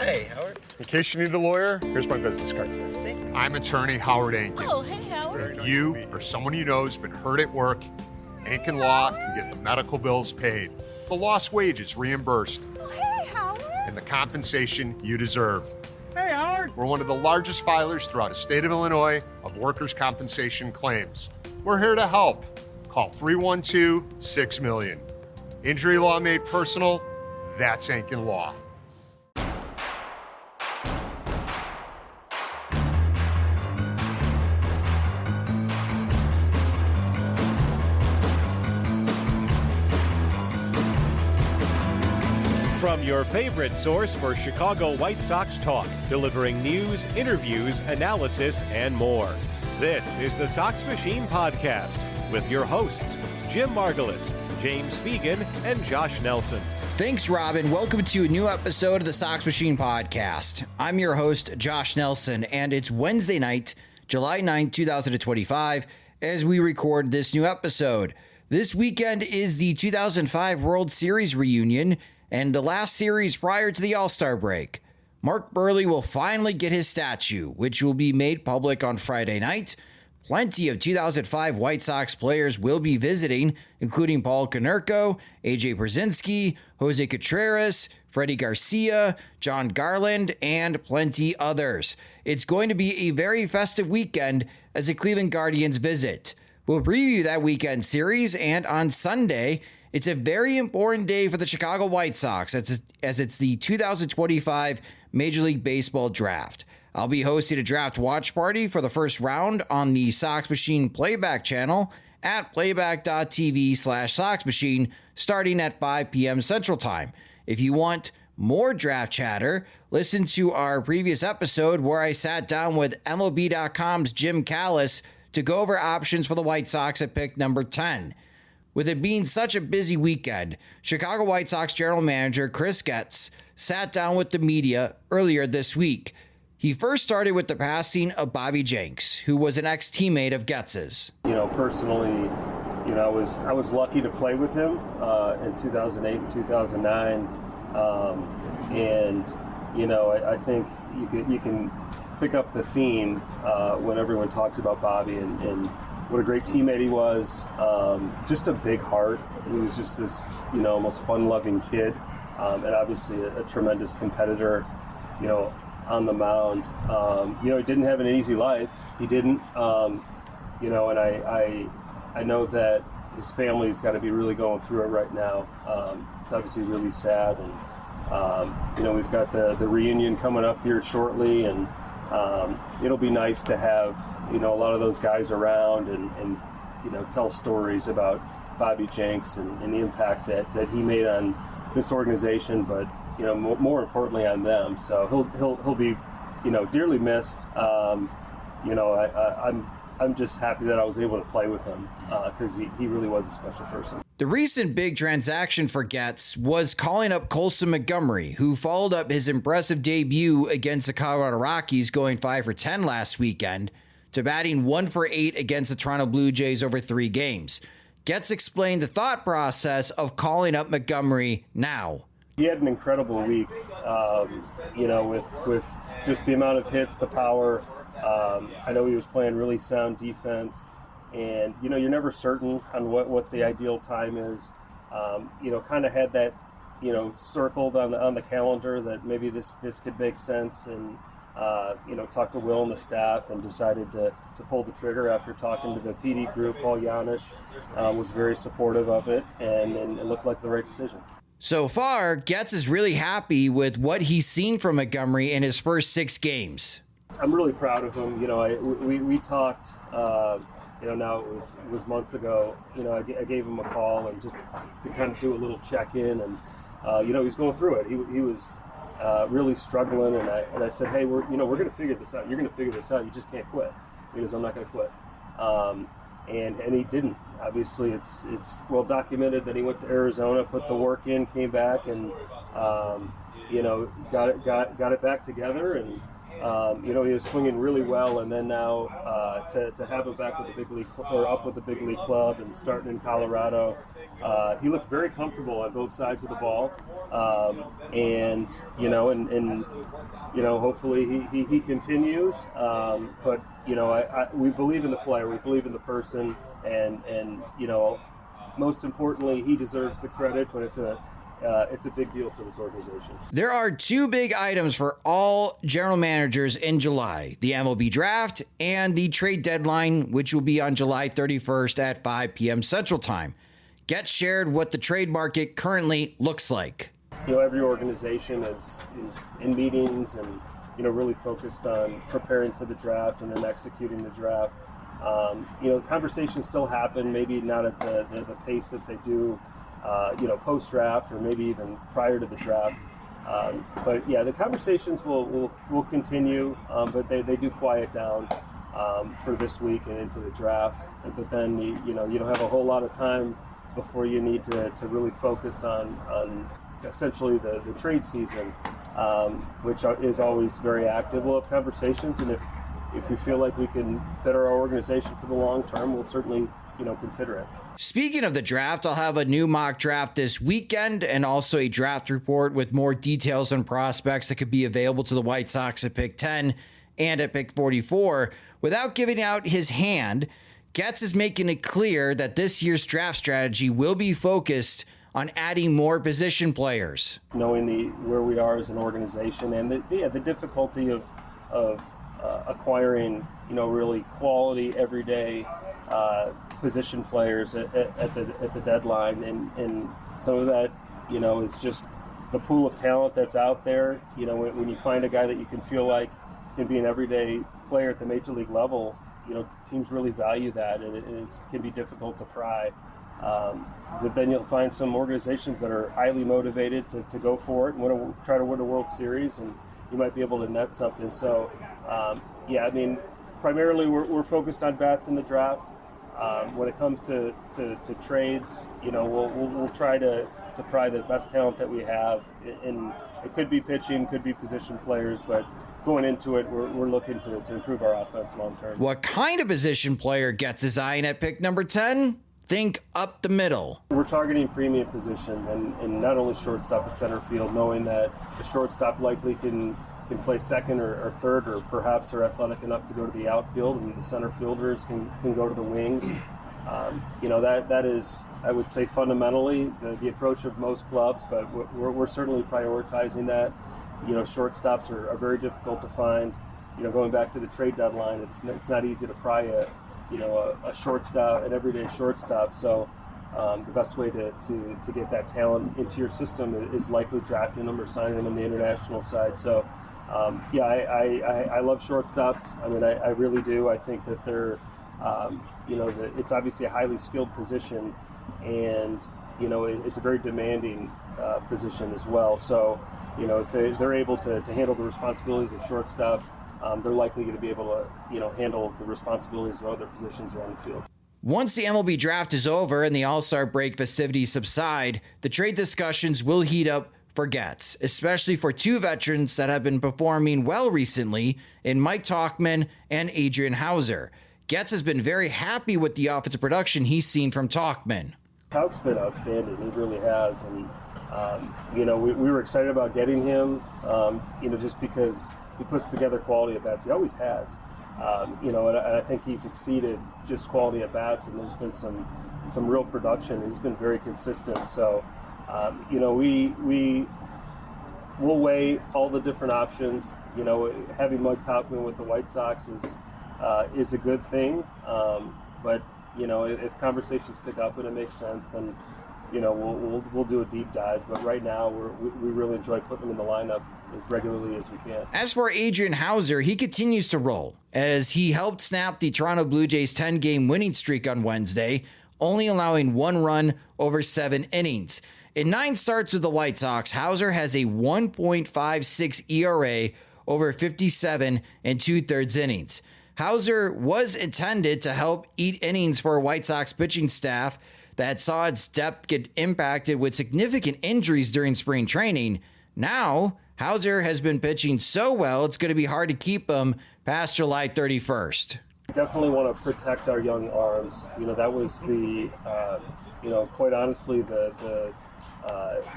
Hey, Howard. In case you need a lawyer, here's my business card. I'm attorney Howard Ankin. Oh, hey, Howard. If you or someone you know has been hurt at work, Ankin Law can get the medical bills paid, the lost wages reimbursed, Oh, hey, Howard. and the compensation you deserve. Hey, Howard. We're one of the largest filers throughout the state of Illinois of workers' compensation claims. We're here to help. Call 312-6-million. Injury law made personal, that's Ankin Law. From your favorite source for Chicago White Sox talk, delivering news, interviews, analysis, and more. This is the Sox Machine Podcast with your hosts, Jim Margalus, James Fegan, and Josh Nelson. Thanks, Robin. Welcome to a new episode of the Sox Machine Podcast. I'm your host, Josh Nelson, and it's Wednesday night, July 9th, 2025, as we record this new episode. This weekend is the 2005 World Series reunion and the last series prior to the All-Star break. Mark Buehrle will finally get his statue, which will be made public on Friday night. Plenty of 2005 White Sox players will be visiting, including Paul Konerko, AJ Pierzynski, Jose Contreras, Freddie Garcia, John Garland, and plenty others. It's going to be a very festive weekend as the Cleveland Guardians visit. We'll preview that weekend series, and on Sunday, it's a very important day for the Chicago White Sox as it's the 2025 Major League Baseball Draft. I'll be hosting a draft watch party for the first round on the Sox Machine Playback channel at playback.tv/Sox Machine starting at 5 p.m. Central Time. If you want more draft chatter, listen to our previous episode where I sat down with MLB.com's Jim Margalus to go over options for the White Sox at pick number 10. With it being such a busy weekend, Chicago White Sox general manager Chris Getz sat down with the media earlier this week. He first started with the passing of Bobby Jenks, who was an ex-teammate of Getz's. Personally, I was lucky to play with him in 2008 and 2009, I think you can pick up the theme when everyone talks about Bobby and what a great teammate he was. Just a big heart. He was just this, almost fun-loving kid, and obviously a tremendous competitor, on the mound. He didn't have an easy life. He didn't, and I know that his family's got to be really going through it right now. It's obviously really sad, and we've got the reunion coming up here shortly, and it'll be nice to have a lot of those guys around and tell stories about Bobby Jenks and the impact that he made on this organization, but more importantly on them. So he'll be dearly missed. I'm just happy that I was able to play with him because he really was a special person. The recent big transaction for Getz was calling up Colson Montgomery, who followed up his impressive debut against the Colorado Rockies going 5 for 10 last weekend to batting 1 for 8 against the Toronto Blue Jays over 3 games. Getz explained the thought process of calling up Montgomery now. He had an incredible week, with just the amount of hits, the power. I know he was playing really sound defense, and you're never certain on what the ideal time is. Kind of had that circled on the calendar that maybe this could make sense, and talked to Will and the staff and decided to pull the trigger after talking to the PD group. Paul Janisch was very supportive of it, and it looked like the right decision. So far, Getz is really happy with what he's seen from Montgomery in his first 6 games. I'm really proud of him. We talked, now it was months ago. I gave him a call and just to kind of do a little check-in, and he's going through it. He was really struggling, and I said, hey, we're going to figure this out. You're going to figure this out. You just can't quit. Because I'm not going to quit. And he didn't. Obviously, it's well documented that he went to Arizona, put the work in, came back, and got it back together, and He was swinging really well, and then now to have him back with the big league or up with the big league club and starting in Colorado, he looked very comfortable on both sides of the ball, and hopefully he continues. But we believe in the player, we believe in the person, and most importantly, he deserves the credit, but it's a big deal for this organization. There are two big items for all general managers in July: the MLB Draft and the trade deadline, which will be on July 31st at 5 p.m. Central Time. Getz shared what the trade market currently looks like. Every organization is in meetings and really focused on preparing for the draft and then executing the draft. Conversations still happen, maybe not at the pace that they do post-draft or maybe even prior to the draft. But the conversations will continue, but they do quiet down for this week and into the draft. But then, you don't have a whole lot of time before you need to really focus on essentially the trade season, which is always very active. We'll have conversations, and if we feel like we can better our organization for the long term, we'll certainly consider it. Speaking of the draft, I'll have a new mock draft this weekend and also a draft report with more details on prospects that could be available to the White Sox at pick 10 and at pick 44. Without giving out his hand, Getz is making it clear that this year's draft strategy will be focused on adding more position players. Knowing where we are as an organization and the difficulty of acquiring really quality everyday position players at the deadline, and some of that is just the pool of talent that's out there. When you find a guy that you can feel like can be an everyday player at the major league level, teams really value that, and it can be difficult to pry. But then you'll find some organizations that are highly motivated to go for it and try to win a World Series, and you might be able to net something. So, primarily we're focused on bats in the draft. When it comes to trades, we'll try to pry the best talent that we have. And it could be pitching, could be position players, but going into it, we're looking to improve our offense long term. What kind of position player gets his eye in at pick number 10? Think up the middle. We're targeting premium position and not only shortstop but center field, knowing that the shortstop likely can play second or third, or perhaps are athletic enough to go to the outfield, and the center fielders can go to the wings. That is, I would say, fundamentally the approach of most clubs, but we're certainly prioritizing that. Shortstops are very difficult to find. Going back to the trade deadline, it's not easy to pry a shortstop, an everyday shortstop. So the best way to get that talent into your system is likely drafting them or signing them on the international side. So I love shortstops. I really do. I think that they're it's obviously a highly skilled position, and it's a very demanding position as well. So if they're able to handle the responsibilities of shortstop, they're likely going to be able to handle the responsibilities of other positions around the field. Once the MLB Draft is over and the All-Star break festivities subside, the trade discussions will heat up for Getz, especially for two veterans that have been performing well recently in Mike Tauchman and Adrian Houser. Getz has been very happy with the offensive production he's seen from Tauchman. Tauch's been outstanding. He really has. And, we were excited about getting him, just because he puts together quality at bats. He always has. And I think he's exceeded just quality at bats, and there's been some real production. He's been very consistent. So, we'll weigh all the different options. Having Mike Tauchman with the White Sox is a good thing. But if conversations pick up and it makes sense, then we'll do a deep dive. But right now, we really enjoy putting him in the lineup as regularly as we can. As for Adrian Houser, he continues to roll as he helped snap the Toronto Blue Jays' 10-game winning streak on Wednesday, only allowing one run over 7 innings. In 9 starts with the White Sox, Houser has a 1.56 ERA over 57 2/3 innings. Houser was intended to help eat innings for a White Sox pitching staff that saw its depth get impacted with significant injuries during spring training. Now, Houser has been pitching so well, it's going to be hard to keep him past July 31st. Definitely want to protect our young arms. That was the, quite honestly, the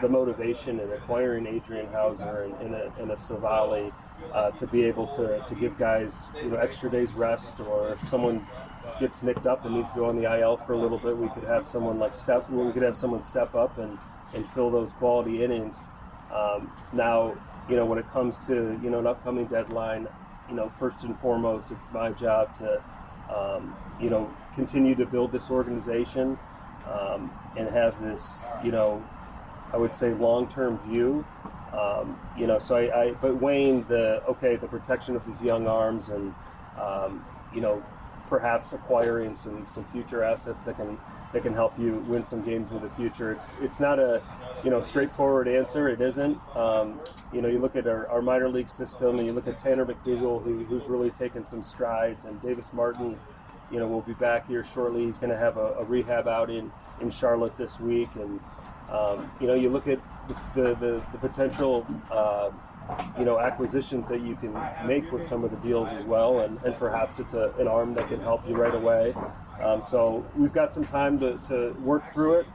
motivation in acquiring Adrian Houser and a Savali to be able to give guys, extra days rest, or if someone gets nicked up and needs to go on the IL for a little bit, we could have someone step up and fill those quality innings. Now, when it comes to, an upcoming deadline, first and foremost, it's my job to, continue to build this organization and have this, I would say long-term view. But weighing the protection of these young arms and, perhaps acquiring some future assets that can help you win some games in the future. It's not a straightforward answer. It isn't. You look at our minor league system, and you look at Tanner McDougal, who's really taken some strides, and Davis Martin, will be back here shortly. He's going to have a rehab out in Charlotte this week, and you look at the potential acquisitions that you can make with some of the deals as well, and perhaps it's an arm that can help you right away. So we've got some time to work through it.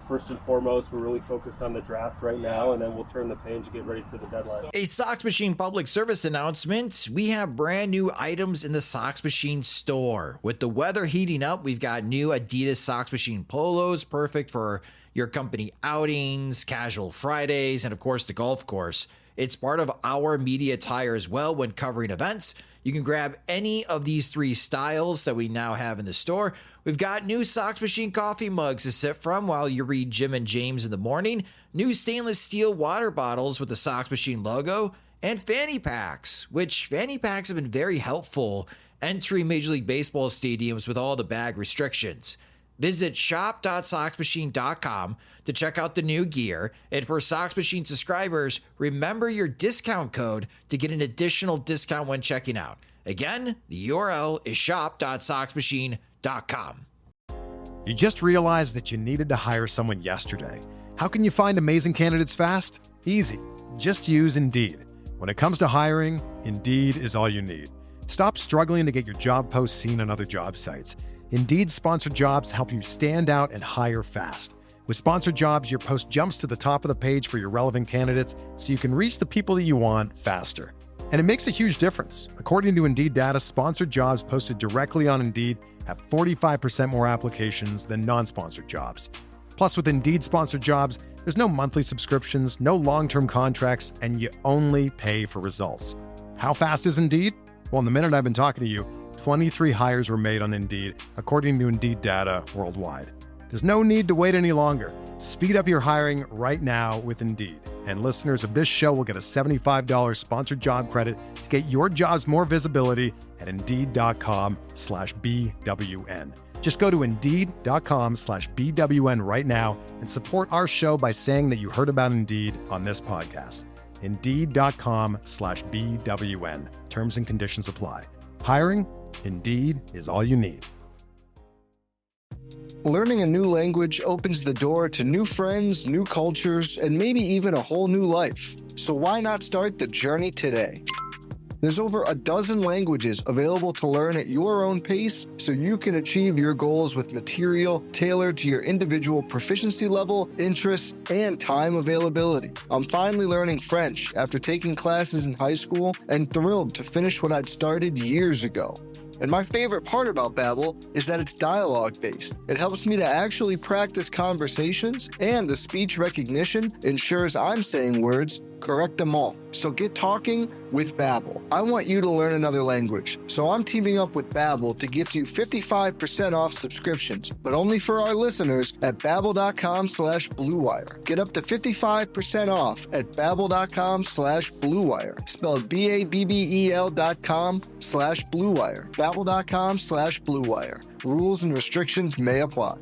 First and foremost, we're really focused on the draft right now, and then we'll turn the page and get ready for the deadline. A Sox Machine public service announcement. We have brand new items in the Sox Machine store. With the weather heating up, we've got new Adidas Sox Machine polos, perfect for your company outings, casual Fridays, and of course the golf course. It's part of our media attire as well when covering events. You can grab any of these 3 styles that we now have in the store. We've got new Sox Machine coffee mugs to sip from while you read Jim and James in the morning, new stainless steel water bottles with the Sox Machine logo, and fanny packs, which fanny packs have been very helpful entering Major League Baseball stadiums with all the bag restrictions. Visit shop.soxmachine.com to check out the new gear. And for Sox Machine subscribers, remember your discount code to get an additional discount when checking out. Again, the URL is shop.soxmachine.com. You just realized that you needed to hire someone yesterday. How can you find amazing candidates fast? Easy. Just use Indeed. When it comes to hiring, Indeed is all you need. Stop struggling to get your job posts seen on other job sites. Indeed sponsored jobs help you stand out and hire fast. With sponsored jobs, your post jumps to the top of the page for your relevant candidates so you can reach the people that you want faster. And it makes a huge difference. According to Indeed data, sponsored jobs posted directly on Indeed have 45% more applications than non-sponsored jobs. Plus, with Indeed sponsored jobs, there's no monthly subscriptions, no long-term contracts, and you only pay for results. How fast is Indeed? Well, in the minute I've been talking to you, 23 hires were made on Indeed, according to Indeed data worldwide. There's no need to wait any longer. Speed up your hiring right now with Indeed. And listeners of this show will get a $75 sponsored job credit to get your jobs more visibility at Indeed.com/BWN. Just go to Indeed.com/BWN right now and support our show by saying that you heard about Indeed on this podcast. Indeed.com/BWN. Terms and conditions apply. Hiring? Indeed is all you need. Learning a new language opens the door to new friends, new cultures, and maybe even a whole new life. So why not start the journey today? There's over a dozen languages available to learn at your own pace so you can achieve your goals with material tailored to your individual proficiency level, interests, and time availability. I'm finally learning French after taking classes in high school and thrilled to finish what I'd started years ago. And my favorite part about Babbel is that it's dialogue-based. It helps me to actually practice conversations, and the speech recognition ensures I'm saying words, correct them all. So get talking with Babbel. I want you to learn another language, so I'm teaming up with Babbel to gift you 55% off subscriptions, but only for our listeners at babbel.com/BlueWire. Get up to 55% off at babbel.com/BlueWire. Spelled BABBEL.com/BlueWire. Babbel.com/BlueWire. Rules and restrictions may apply.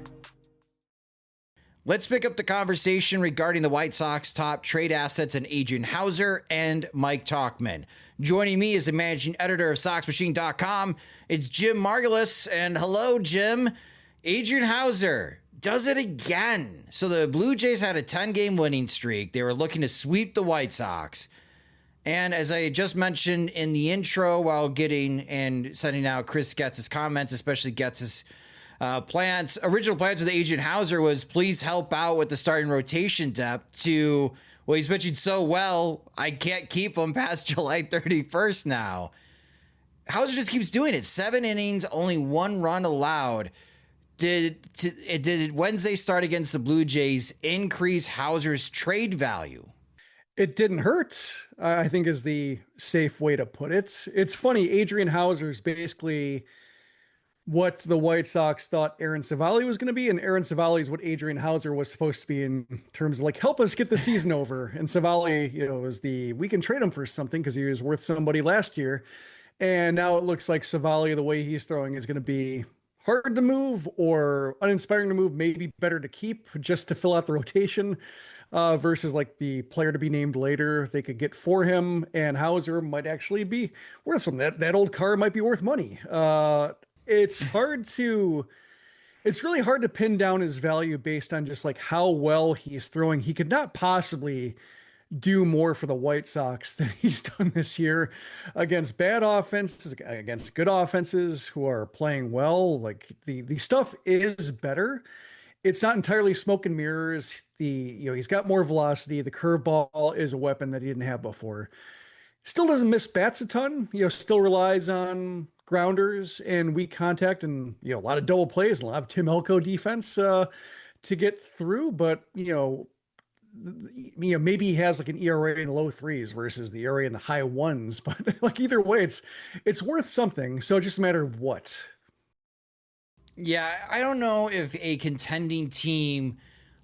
Let's pick up the conversation regarding the White Sox top trade assets in Adrian Houser and Mike Tauchman. Joining me is the managing editor of SoxMachine.com. It's Jim Margalus, and hello, Jim. Adrian Houser does it again. So the Blue Jays had a 10-game winning streak. They were looking to sweep the White Sox. And as I just mentioned in the intro, while getting and sending out Chris Getz's comments, especially Getz's original plans with Adrian Houser was please help out with the starting rotation depth to, well, he's pitching so well, I can't keep him past July 31st now. Houser just keeps doing it. 7 innings, only 1 run allowed. Did Wednesday start against the Blue Jays increase Houser's trade value? It didn't hurt, I think is the safe way to put it. It's funny, Adrian Houser is basically what the White Sox thought Aaron Civale was going to be, and Aaron Civale is what Adrian Houser was supposed to be in terms of like, help us get the season over. And Civale, was we can trade him for something because he was worth somebody last year. And now it looks like Civale, the way he's throwing, is going to be hard to move or uninspiring to move, maybe better to keep just to fill out the rotation. Versus like the player to be named later they could get for him, and Houser might actually be worth some. That old car might be worth money. It's really hard to pin down his value based on just like how well he's throwing. He could not possibly do more for the White Sox than he's done this year against bad offenses, against good offenses who are playing well. Like the stuff is better. It's not entirely smoke and mirrors. He's got more velocity. The curveball is a weapon that he didn't have before. Still doesn't miss bats a ton. Still relies on grounders and weak contact, and a lot of double plays, a lot of Tim Elko defense to get through. But maybe he has like an ERA in the low 3s versus the ERA in the high 1s. But like either way, it's worth something. So it's just a matter of what. Yeah, I don't know if a contending team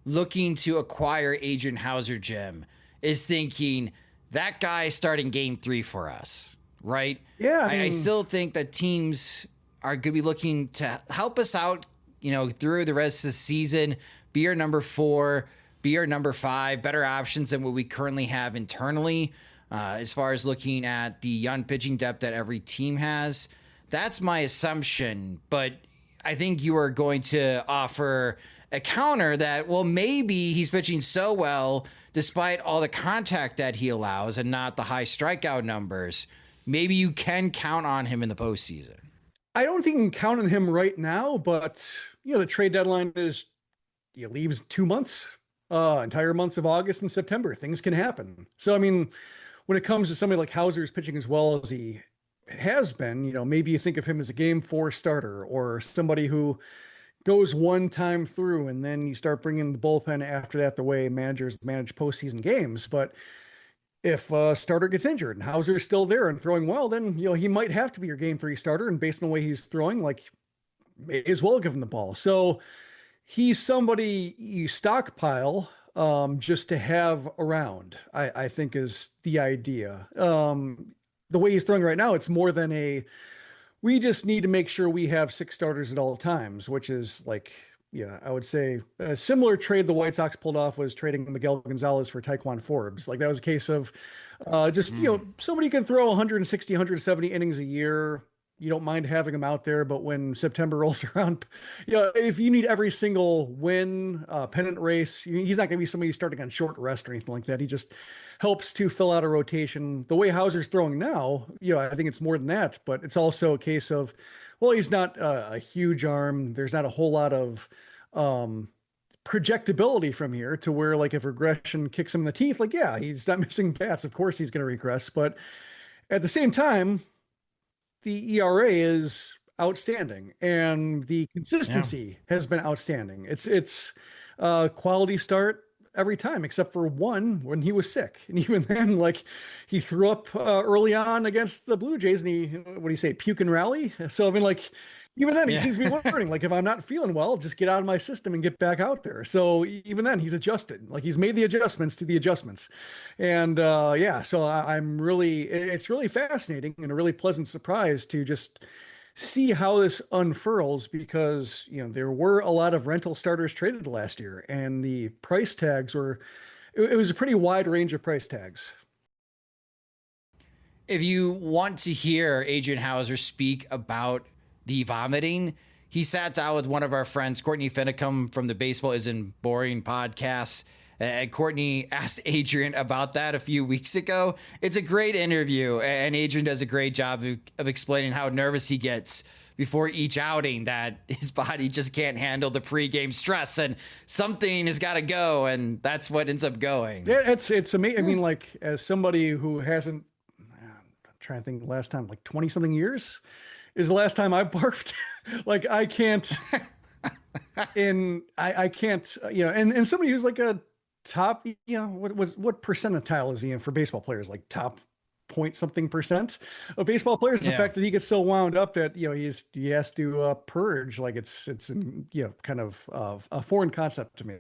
looking to acquire Adrian Houser, Jim, is thinking that guy starting game 3 for us, right? Yeah. I still think that teams are going to be looking to help us out, through the rest of the season, be our number 4, be our number 5, better options than what we currently have internally, as far as looking at the young pitching depth that every team has. That's my assumption, but I think you are going to offer a counter that, well, maybe he's pitching so well despite all the contact that he allows and not the high strikeout numbers. Maybe you can count on him in the postseason. I don't think you can count on him right now, but the trade deadline leaves 2 months, entire months of August and September. Things can happen. So, when it comes to somebody like Houser's pitching as well as he has been, maybe you think of him as a game 4 starter or somebody who goes one time through and then you start bringing the bullpen after that, the way managers manage postseason games. But if a starter gets injured and Houser's still there and throwing well, then, he might have to be your game 3 starter. And based on the way he's throwing, like, may as well give him the ball. So he's somebody you stockpile just to have around, I think is the idea. The way he's throwing right now, it's more than we just need to make sure we have 6 starters at all times, which is like, I would say a similar trade the White Sox pulled off was trading Miguel Gonzalez for Taekwon Forbes. Like that was a case of somebody can throw 160, 170 innings a year. You don't mind having him out there, but when September rolls around, if you need every single win, pennant race, he's not going to be somebody starting on short rest or anything like that. He just helps to fill out a rotation. The way Houser's throwing now, I think it's more than that, but it's also a case of, well, he's not a huge arm. There's not a whole lot of projectability from here to where, like, if regression kicks him in the teeth, like, yeah, he's not missing bats. Of course he's going to regress, but at the same time, the ERA is outstanding and the consistency has been outstanding. It's quality start every time, except for one when he was sick. And even then, like, he threw up early on against the Blue Jays and what do you say, puke and rally? So, like, even then he seems to be learning, like, if I'm not feeling well, just get out of my system and get back out there. So even then he's adjusted, like he's made the adjustments to the adjustments. And so it's really fascinating and a really pleasant surprise to just see how this unfurls, because, there were a lot of rental starters traded last year and the price tags it was a pretty wide range of price tags. If you want to hear Adrian Houser speak about the vomiting, he sat down with one of our friends, Courtney Finicum from the Baseball Isn't Boring podcast, And Courtney asked Adrian about that a few weeks ago. It's a great interview, and Adrian does a great job of explaining how nervous he gets before each outing, that his body just can't handle the pregame stress and something has got to go, and that's what ends up going. Yeah, it's amazing. I mean, like, as somebody who hasn't, I'm trying to think, the last time, like 20 something years is the last time I barfed. Like, I can't, and I can't, and somebody who's like a top, what percentile is he in for baseball players? Like top point something percent of baseball players. The fact that he gets so wound up that, he has to purge, like it's kind of a foreign concept to me.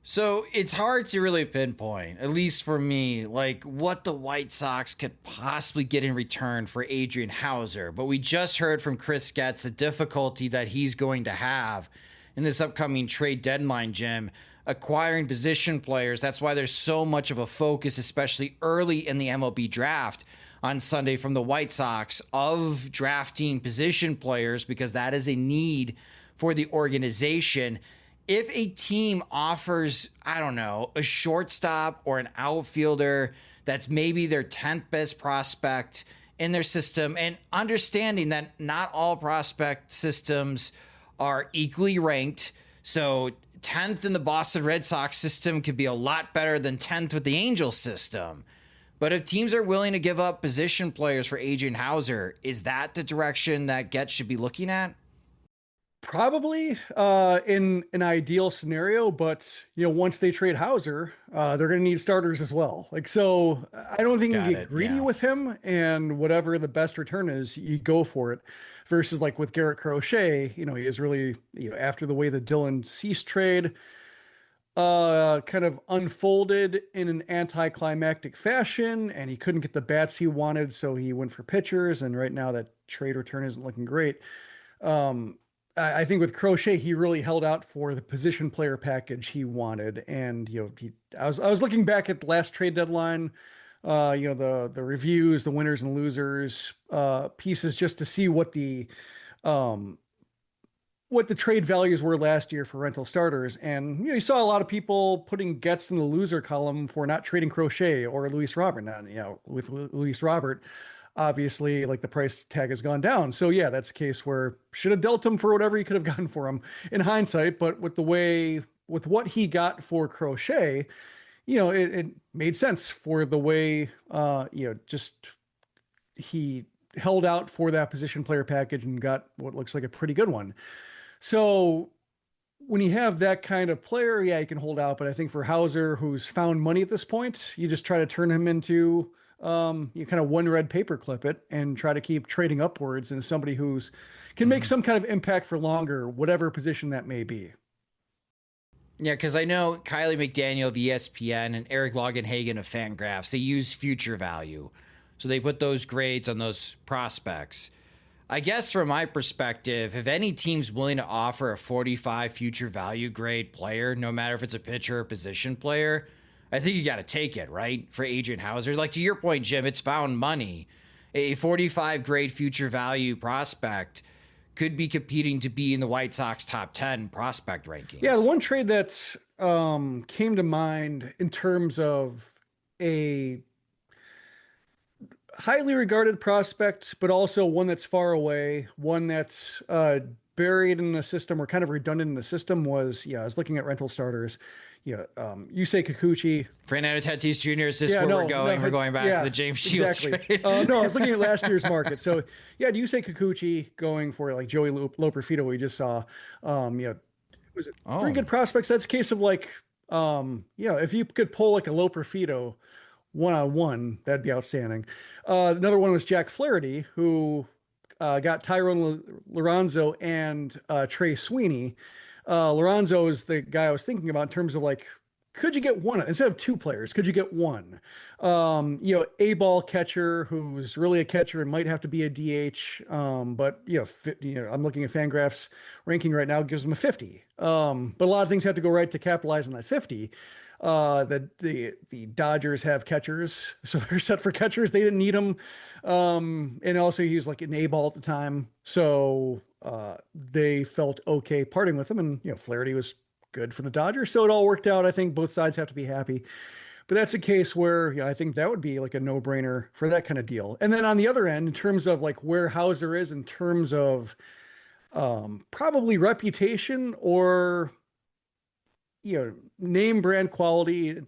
So it's hard to really pinpoint, at least for me, like what the White Sox could possibly get in return for Adrian Houser. But we just heard from Chris Getz the difficulty that he's going to have in this upcoming trade deadline, Jim, acquiring position players. That's why there's so much of a focus, especially early in the MLB draft on Sunday from the White Sox, of drafting position players, because that is a need for the organization. If a team offers, I don't know, a shortstop or an outfielder that's maybe their 10th best prospect in their system, and understanding that not all prospect systems are equally ranked. So 10th in the Boston Red Sox system could be a lot better than 10th with the Angels system. But if teams are willing to give up position players for Adrian Houser, is that the direction that Getz should be looking at? Probably in an ideal scenario, but once they trade Houser, they're going to need starters as well. Like, so I don't think you get greedy with him, and whatever the best return is, you go for it. Versus like with Garrett Crochet, he is really, after the way the Dylan Cease trade kind of unfolded in an anticlimactic fashion, and he couldn't get the bats he wanted, so he went for pitchers, and right now that trade return isn't looking great. I think with Crochet, he really held out for the position player package he wanted. And, I was looking back at the last trade deadline, the reviews, the winners and losers, pieces, just to see what the trade values were last year for rental starters. And, you saw a lot of people putting Getz in the loser column for not trading Crochet or Luis Robert. Now, with Luis Robert, obviously, like, the price tag has gone down. So yeah, that's a case where should have dealt him for whatever he could have gotten for him in hindsight. But with what he got for Crochet, it made sense for the way, just he held out for that position player package and got what looks like a pretty good one. So when you have that kind of player, yeah, you can hold out. But I think for Houser, who's found money at this point, you just try to turn him into, you kind of one red paper clip it and try to keep trading upwards into somebody who's can make some kind of impact for longer, whatever position that may be. Yeah, because I know Kylie McDaniel of ESPN and Eric Longenhagen of Fangraphs, they use future value. So they put those grades on those prospects. I guess from my perspective, if any team's willing to offer a 45 future value grade player, no matter if it's a pitcher or position player, I think you got to take it, right? For Adrian Houser. Like, to your point, Jim, it's found money. A 45 grade future value prospect could be competing to be in the White Sox top 10 prospect rankings. Yeah, the one trade that came to mind in terms of a highly regarded prospect, but also one that's far away, one that's buried in the system or kind of redundant in the system was, I was looking at rental starters. Yusei Kikuchi. Fernando Tatis Jr. is this where we're going? We're going back to the James Shields trade. No, I was looking at last year's market. So yeah, Yusei Kikuchi going for like Joey Loperfido we just saw. Was it three good prospects? That's a case of like, if you could pull like a Loperfido one-on-one, that'd be outstanding. Another one was Jack Flaherty, who got Tyrone Lorenzo and Trey Sweeney. Lorenzo is the guy I was thinking about in terms of like, could you get one instead of two players? Could you get one? A ball catcher who's really a catcher and might have to be a DH. But I'm looking at Fangraphs ranking right now, gives him a 50. But a lot of things have to go right to capitalize on that 50. The Dodgers have catchers, so they're set for catchers. They didn't need him. And also he was like an A-ball at the time. So they felt okay parting with him. And, Flaherty was good for the Dodgers. So it all worked out. I think both sides have to be happy. But that's a case where I think that would be like a no-brainer for that kind of deal. And then on the other end, in terms of like where Houser is in terms of probably reputation or name brand quality,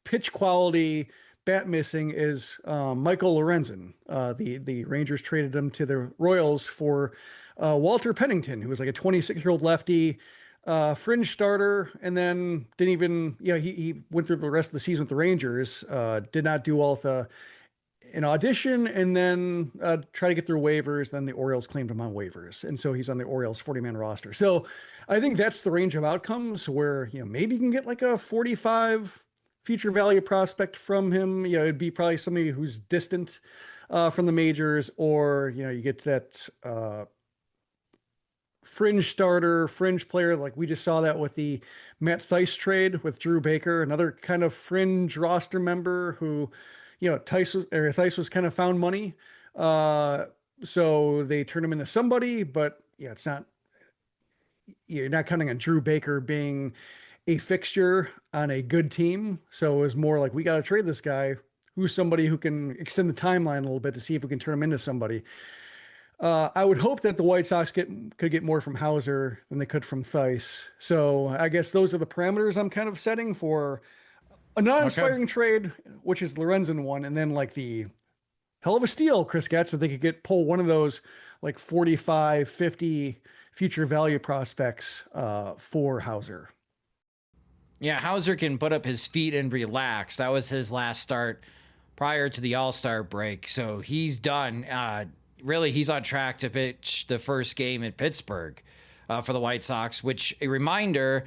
pitch quality, bat missing is Michael Lorenzen. The Rangers traded him to the Royals for Walter Pennington, who was like a 26-year-old lefty, fringe starter, and then didn't even, he went through the rest of the season with the Rangers, did not do well with an audition, and then try to get through waivers. Then the Orioles claimed him on waivers. And so he's on the Orioles 40-man roster. So I think that's the range of outcomes where, maybe you can get like a 45 future value prospect from him. It'd be probably somebody who's distant from the majors, or, you get to that fringe starter, fringe player. Like we just saw that with the Matt Thaiss trade with Drew Baker, another kind of fringe roster member who, Thaiss was kind of found money. So they turned him into somebody, but it's not, you're not counting on Drew Baker being a fixture on a good team. So it was more like, we got to trade this guy who's somebody who can extend the timeline a little bit to see if we can turn him into somebody. I would hope that the White Sox could get more from Houser than they could from Thaiss. So I guess those are the parameters I'm kind of setting for a non-inspiring trade, which is the Lorenzen one. And then like the hell of a steal, Chris Getz, that they could pull one of those like 45, 50 future value prospects for Houser. Yeah, Houser can put up his feet and relax. That was his last start prior to the All-Star break. So he's done. Really, he's on track to pitch the first game in Pittsburgh for the White Sox, which, a reminder,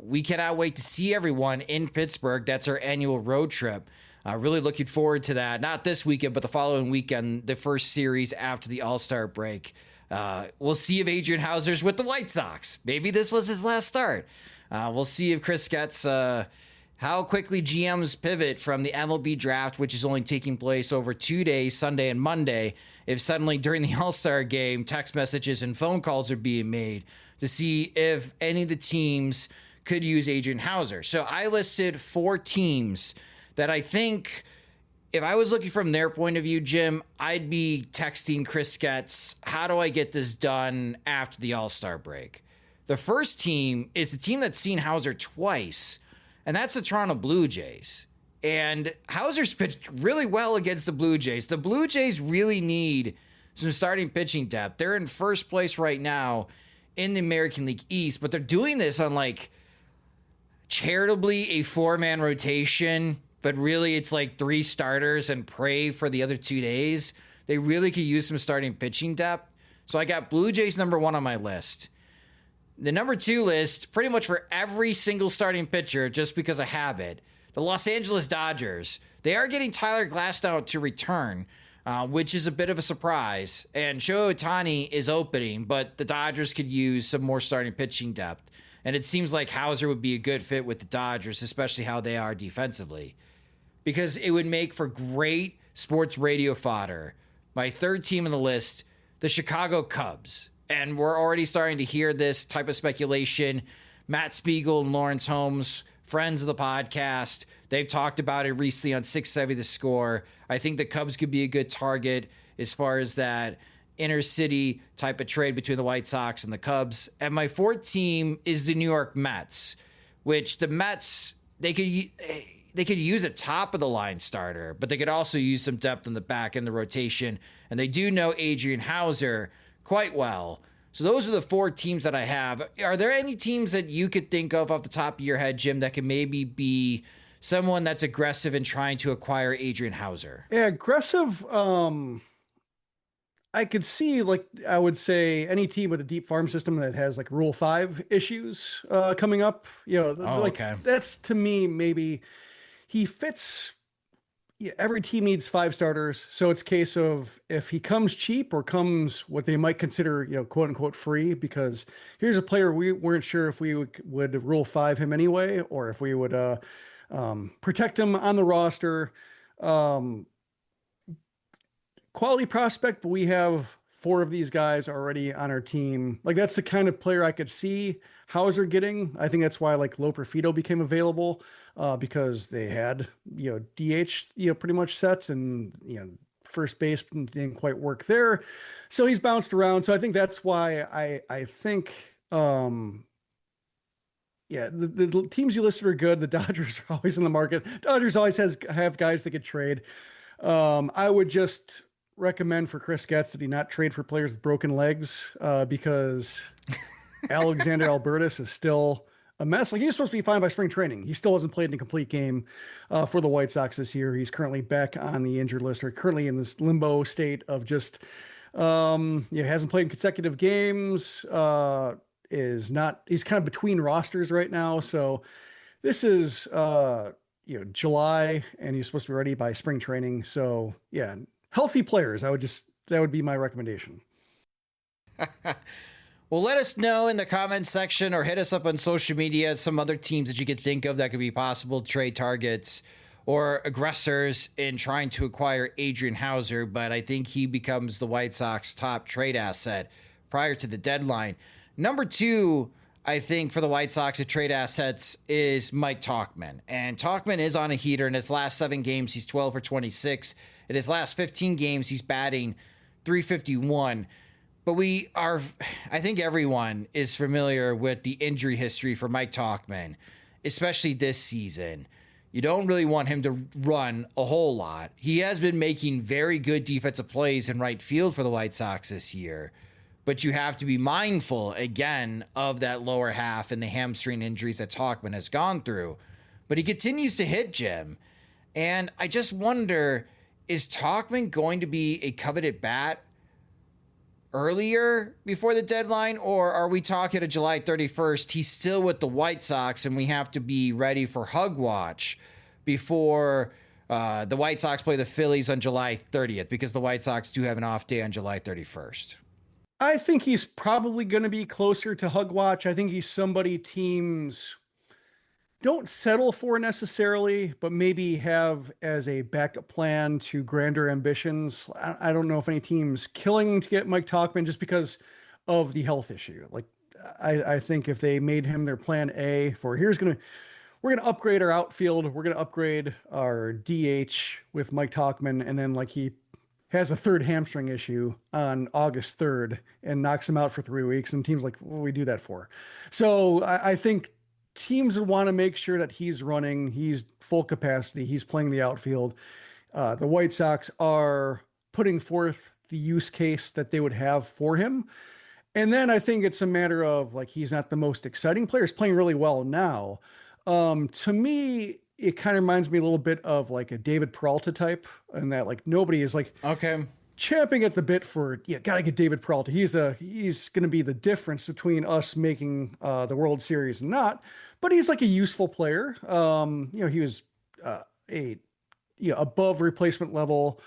we cannot wait to see everyone in Pittsburgh. That's our annual road trip. Really looking forward to that. Not this weekend, but the following weekend, the first series after the All-Star break. We'll see if Adrian Houser's with the White Sox. Maybe this was his last start. We'll see if Chris Getz, how quickly GMs pivot from the MLB Draft, which is only taking place over 2 days, Sunday and Monday, if suddenly during the All-Star game, text messages and phone calls are being made to see if any of the teams could use Adrian Houser. So I listed 4 teams that I think, if I was looking from their point of view, Jim, I'd be texting Chris Getz, how do I get this done after the All-Star break? The first team is the team that's seen Houser twice, and that's the Toronto Blue Jays. And Houser's pitched really well against the Blue Jays. The Blue Jays really need some starting pitching depth. They're in first place right now in the American League East, but they're doing this on like charitably a 4-man rotation, but really it's like 3 starters and pray for the other 2 days. They really could use some starting pitching depth. So I got Blue Jays number 1 on my list. The number 2 list, pretty much for every single starting pitcher, just because of habit, the Los Angeles Dodgers. They are getting Tyler Glasnow to return, which is a bit of a surprise. And Shohei Ohtani is opening, but the Dodgers could use some more starting pitching depth. And it seems like Houser would be a good fit with the Dodgers, especially how they are defensively, because it would make for great sports radio fodder. My third team on the list, the Chicago Cubs. And we're already starting to hear this type of speculation. Matt Spiegel and Lawrence Holmes, friends of the podcast, they've talked about it recently on 670 The Score. I think the Cubs could be a good target as far as that inner city type of trade between the White Sox and the Cubs. And my fourth team is the New York Mets, which the Mets, they could use a top of the line starter, but they could also use some depth in the back in the rotation. And they do know Adrian Houser quite well. So those are the 4 teams that I have. Are there any teams that you could think of off the top of your head, Jim, that could maybe be someone that's aggressive in trying to acquire Adrian Houser? Yeah, aggressive. I could see, like, I would say any team with a deep farm system that has like Rule 5 issues coming up. Okay. That's, to me, maybe he fits. Yeah, every team needs 5 starters. So it's a case of if he comes cheap or comes what they might consider, quote unquote free, because here's a player we weren't sure if we would Rule 5 him anyway, or if we would protect him on the roster. Quality prospect, but we have 4 of these guys are already on our team. Like that's the kind of player I could see Houser getting. I think that's why like Loperfido became available because they had, DH, pretty much sets, and, first base didn't quite work there. So he's bounced around. So I think that's why I think, the teams you listed are good. The Dodgers are always in the market. Dodgers always have guys that could trade. I would just recommend for Chris Getz that he not trade for players with broken legs because Alexander Albertus is still a mess. Like, he's supposed to be fine by spring training. He still hasn't played in a complete game for the White Sox this year. He's currently back on the injured list, or currently in this limbo state of just, hasn't played in consecutive games, he's kind of between rosters right now. So this is, July, and he's supposed to be ready by spring training. So yeah, healthy players. That would be my recommendation. Well, let us know in the comments section or hit us up on social media some other teams that you could think of that could be possible trade targets or aggressors in trying to acquire Adrian Houser, but I think he becomes the White Sox top trade asset prior to the deadline. Number 2, I think, for the White Sox at trade assets is Mike Tauchman. And Tauchman is on a heater. In his last 7 games, he's 12 for 26. In his last 15 games, he's batting .351. But I think everyone is familiar with the injury history for Mike Tauchman, especially this season. You don't really want him to run a whole lot. He has been making very good defensive plays in right field for the White Sox this year, but you have to be mindful, again, of that lower half and the hamstring injuries that Tauchman has gone through. But he continues to hit, Jim. And I just wonder, is Tauchman going to be a coveted bat earlier before the deadline, or are we talking to July 31st? He's still with the White Sox, and we have to be ready for hug watch before the White Sox play the Phillies on July 30th, because the White Sox do have an off day on July 31st. I think he's probably going to be closer to hug watch. I think he's somebody teams don't settle for necessarily, but maybe have as a backup plan to grander ambitions. I don't know if any team's killing to get Mike Tauchman just because of the health issue. Like, I think if they made him their plan A for we're going to upgrade our outfield, we're going to upgrade our DH with Mike Tauchman, and then like he has a third hamstring issue on August 3rd and knocks him out for 3 weeks, and teams like, what do we do that for? So I think teams would want to make sure that he's running, he's full capacity, he's playing the outfield. The White Sox are putting forth the use case that they would have for him. And then I think it's a matter of like, he's not the most exciting player. He's playing really well now. To me, it kind of reminds me a little bit of like a David Peralta type, and that like nobody is like, okay, champing at the bit for, gotta get David Peralta. He's going to be the difference between us making the World Series and not, but he's like a useful player. He was above replacement level,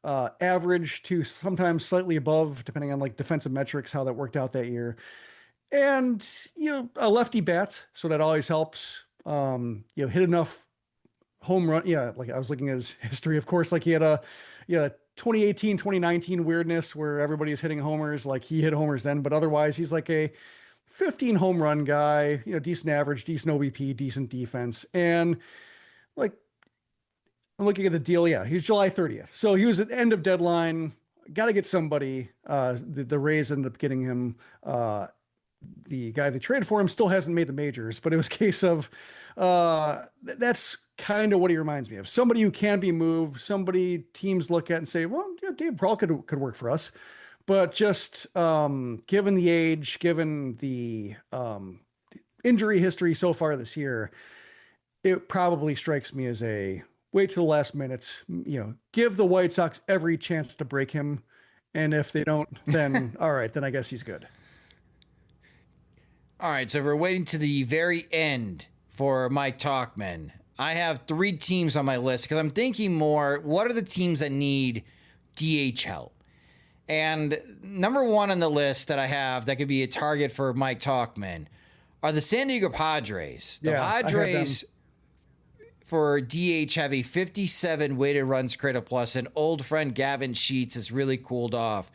average to sometimes slightly above, depending on like defensive metrics, how that worked out that year. And, a lefty bat, so that always helps. Hit enough home run. Yeah, like I was looking at his history, of course, like he had a 2018, 2019 weirdness where everybody's hitting homers. Like he hit homers then, but otherwise he's like a 15 home run guy, decent average, decent OBP, decent defense. And like, I'm looking at the deal. Yeah, he's July 30th. So he was at the end of deadline. Got to get somebody. The Rays ended up getting him. The guy that traded for him still hasn't made the majors, but it was a case of that's kind of what he reminds me of. Somebody who can be moved, somebody teams look at and say, well, Dave Brawl could work for us. But just given the age, given the injury history so far this year, it probably strikes me as a wait till the last minutes, give the White Sox every chance to break him. And if they don't, then all right, then I guess he's good. All right, so we're waiting to the very end for Mike Tauchman. I have 3 teams on my list because I'm thinking more, what are the teams that need DH help? And number 1 on the list that I have that could be a target for Mike Tauchman are the San Diego Padres. The Padres for DH have a 57 weighted runs created plus, and old friend Gavin Sheets has really cooled off.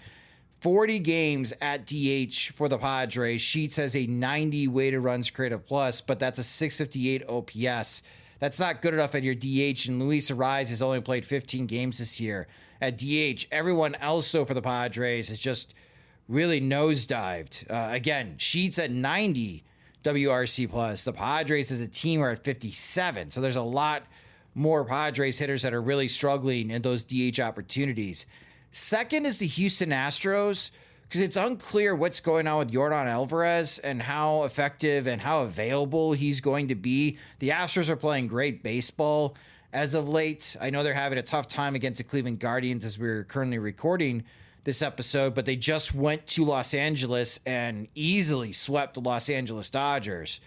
40 games at DH for the Padres. Sheets has a 90 weighted runs created plus, but that's a 658 OPS. That's not good enough at your DH, and Luis Arraez has only played 15 games this year at DH. Everyone else, though, for the Padres has just really nosedived. Again, Sheets at 90 WRC plus. The Padres as a team are at 57, so there's a lot more Padres hitters that are really struggling in those DH opportunities. Second is the Houston Astros, because it's unclear what's going on with Yordan Alvarez and how effective and how available he's going to be. The Astros are playing great baseball as of late. I know they're having a tough time against the Cleveland Guardians as we're currently recording this episode, but they just went to Los Angeles and easily swept the Los Angeles Dodgers.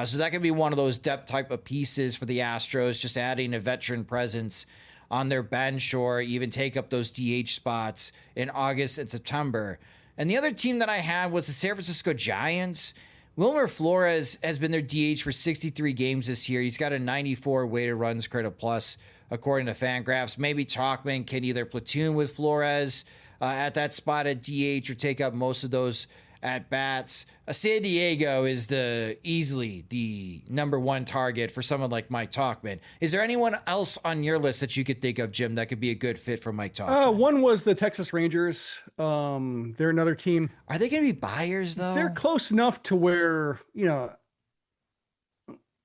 So that could be one of those depth type of pieces for the Astros, just adding a veteran presence on their bench or even take up those DH spots in August and September. And the other team that I had was the San Francisco Giants. Wilmer Flores has been their DH for 63 games this year. He's got a 94 weighted runs created plus, according to Fangraphs. Maybe Tauchman can either platoon with Flores at that spot at DH or take up most of those at bats. San Diego is easily the number one target for someone like Mike Tauchman. Is there anyone else on your list that you could think of, Jim, that could be a good fit for Mike Tauchman? One was the Texas Rangers. They're another team. Are they going to be buyers, though? They're close enough to where,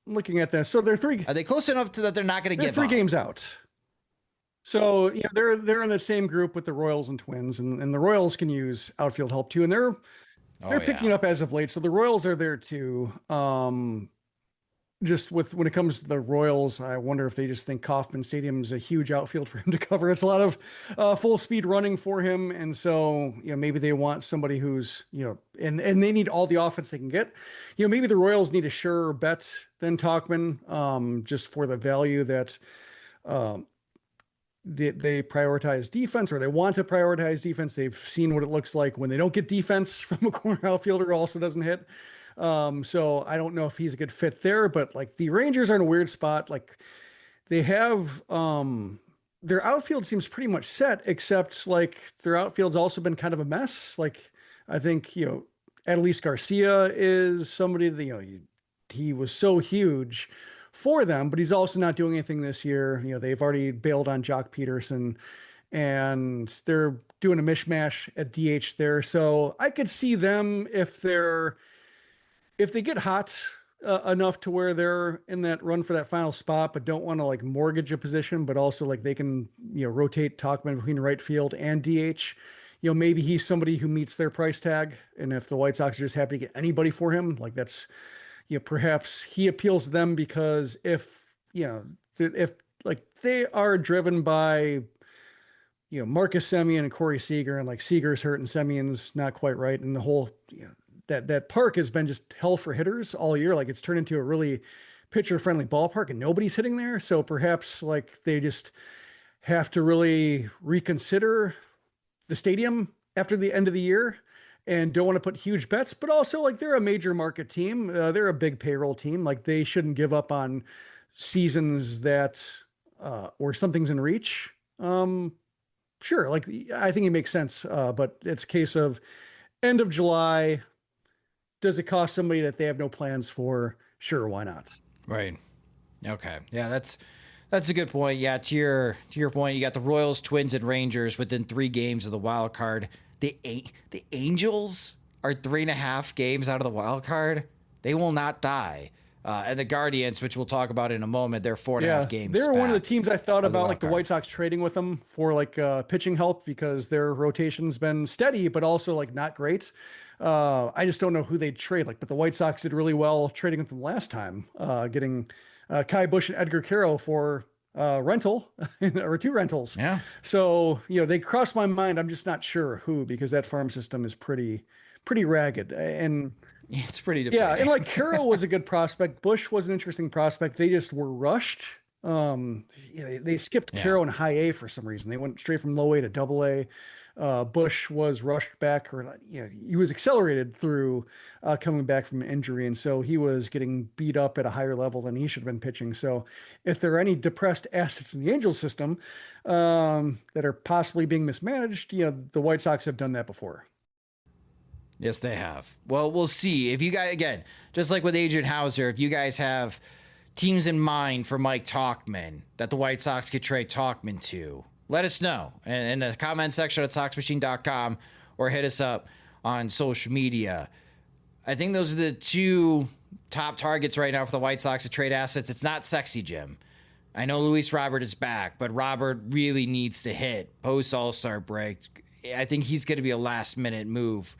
looking at this. So they're three. Are they close enough to that they're not going to get three games out? So they're in the same group with the Royals and Twins, and the Royals can use outfield help too, and they're picking up as of late. So the Royals are there too. Just when it comes to the Royals, I wonder if they just think Kauffman Stadium is a huge outfield for him to cover. It's a lot of full speed running for him. And so, maybe they want somebody who's, and they need all the offense they can get. Maybe the Royals need a surer bet than Tauchman, just for the value that, they prioritize defense, or they want to prioritize defense. They've seen what it looks like when they don't get defense from a corner outfielder who also doesn't hit. So I don't know if he's a good fit there, but like the Rangers are in a weird spot. Like they have, their outfield seems pretty much set, except like their outfield's also been kind of a mess. Like I think, Adolis Garcia is somebody that, he was so huge for them, but he's also not doing anything this year. They've already bailed on Jock Peterson, and they're doing a mishmash at DH there. So I could see them if they get hot enough to where they're in that run for that final spot, but don't want to like mortgage a position, but also like they can, rotate Tauchman between right field and DH. Maybe he's somebody who meets their price tag. And if the White Sox are just happy to get anybody for him, like that's, perhaps he appeals to them, because if like they are driven by, Marcus Semien and Corey Seager, and like Seager's hurt and Semien's not quite right. And the whole, that park has been just hell for hitters all year. Like it's turned into a really pitcher friendly ballpark and nobody's hitting there. So perhaps like they just have to really reconsider the stadium after the end of the year, and don't want to put huge bets, but also like they're a major market team. They're a big payroll team. Like they shouldn't give up on seasons that, or something's in reach. Sure. Like I think it makes sense. But it's a case of end of July. Does it cost somebody that they have no plans for? Sure. Why not? Right. Okay. Yeah. That's a good point. Yeah. To your point, you got the Royals, Twins, and Rangers within 3 games of the wild card. The Angels are 3.5 games out of the wild card. They will not die. And the Guardians, which we'll talk about in a moment, they're 4.5 games. They're one of the back teams I thought of about, like the White Sox trading with them for like pitching help, because their rotation's been steady, but also like not great. I just don't know who they'd trade. But the White Sox did really well trading with them last time, getting Kai Bush and Edgar Carroll for rental or 2 rentals. Yeah. So, they cross my mind. I'm just not sure who, because that farm system is pretty ragged, and it's pretty depressing. Yeah. And like Carroll was a good prospect. Bush was an interesting prospect. They just were rushed. They skipped Carroll in high A for some reason. They went straight from low A to double A. Bush was rushed back, or he was accelerated through coming back from an injury, and so he was getting beat up at a higher level than he should have been pitching. So if there are any depressed assets in the Angels system that are possibly being mismanaged, the White Sox have done that before. Yes, they have. Well, we'll see. If you guys, again, just like with Adrian Houser, if you guys have teams in mind for Mike Tauchman that the White Sox could trade Tauchman to, let us know in the comment section at soxmachine.com or hit us up on social media. I think those are the two top targets right now for the White Sox to trade assets. It's not sexy, Jim. I know Luis Robert is back, but Robert really needs to hit post All-Star break. I think he's going to be a last-minute move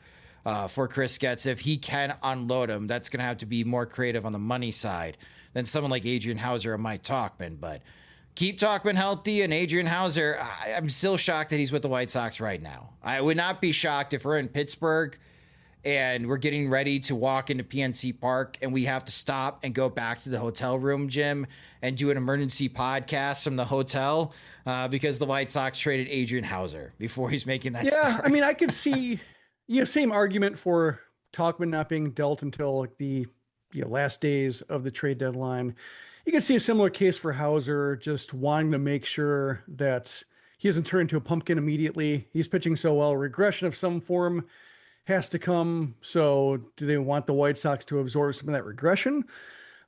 for Chris Getz. If he can unload him, that's going to have to be more creative on the money side than someone like Adrian Houser or Mike Tauchman. But keep Tauchman healthy, and Adrian Houser, I'm still shocked that he's with the White Sox right now. I would not be shocked if we're in Pittsburgh and we're getting ready to walk into PNC Park and we have to stop and go back to the hotel room, Jim, and do an emergency podcast from the hotel because the White Sox traded Adrian Houser before he's making that start. Yeah, I mean, I could see, same argument for Tauchman not being dealt until the last days of the trade deadline. You can see a similar case for Houser, just wanting to make sure that he doesn't turn into a pumpkin immediately. He's pitching so well. Regression of some form has to come. So do they want the White Sox to absorb some of that regression?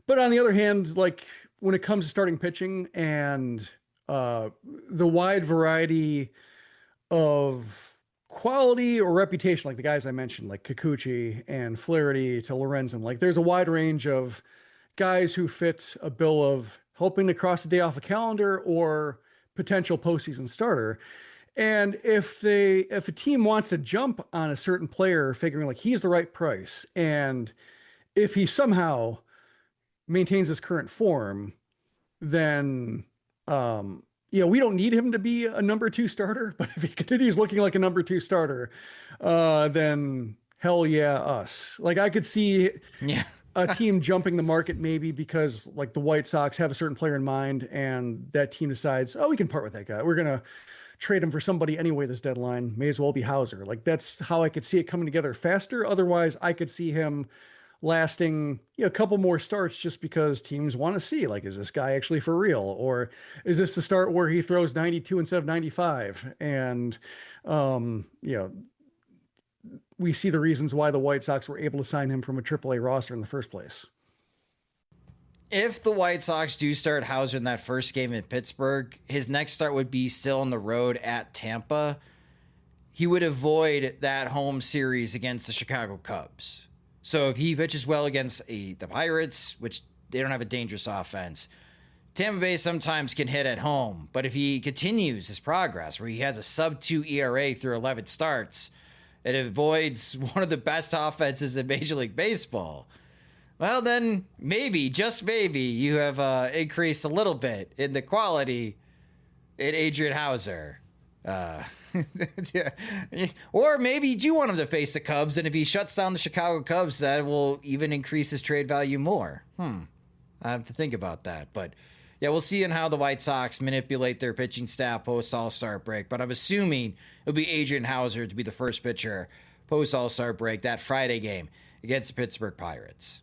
But on the other hand, like when it comes to starting pitching and the wide variety of quality or reputation, like the guys I mentioned, like Kikuchi and Flaherty to Lorenzen, like there's a wide range of guys who fit a bill of hoping to cross the day off a calendar or potential postseason starter. And if a team wants to jump on a certain player, figuring like he's the right price, and if he somehow maintains his current form, then we don't need him to be a number 2 starter. But if he continues looking like a number 2 starter, then hell yeah, us. Like I could see a team jumping the market maybe because like the White Sox have a certain player in mind and that team decides, we can part with that guy. We're going to trade him for somebody anyway this deadline. May as well be Houser. Like that's how I could see it coming together faster. Otherwise, I could see him lasting a couple more starts just because teams want to see, like, is this guy actually for real? Or is this the start where he throws 92 instead of 95? And, we see the reasons why the White Sox were able to sign him from a AAA roster in the first place. If the White Sox do start Houser in that first game in Pittsburgh, his next start would be still on the road at Tampa. He would avoid that home series against the Chicago Cubs. So if he pitches well against the Pirates, which they don't have a dangerous offense, Tampa Bay sometimes can hit at home. But if he continues his progress, where he has a sub-2 ERA through 11 starts, it avoids one of the best offenses in Major League Baseball. Well, then maybe, just maybe, you have increased a little bit in the quality in Adrian Houser. Or maybe you do want him to face the Cubs, and if he shuts down the Chicago Cubs, that will even increase his trade value more. I have to think about that. But yeah, we'll see in how the White Sox manipulate their pitching staff post All-Star break. But I'm assuming it'll be Adrian Houser to be the first pitcher post All-Star break, that Friday game against the Pittsburgh Pirates.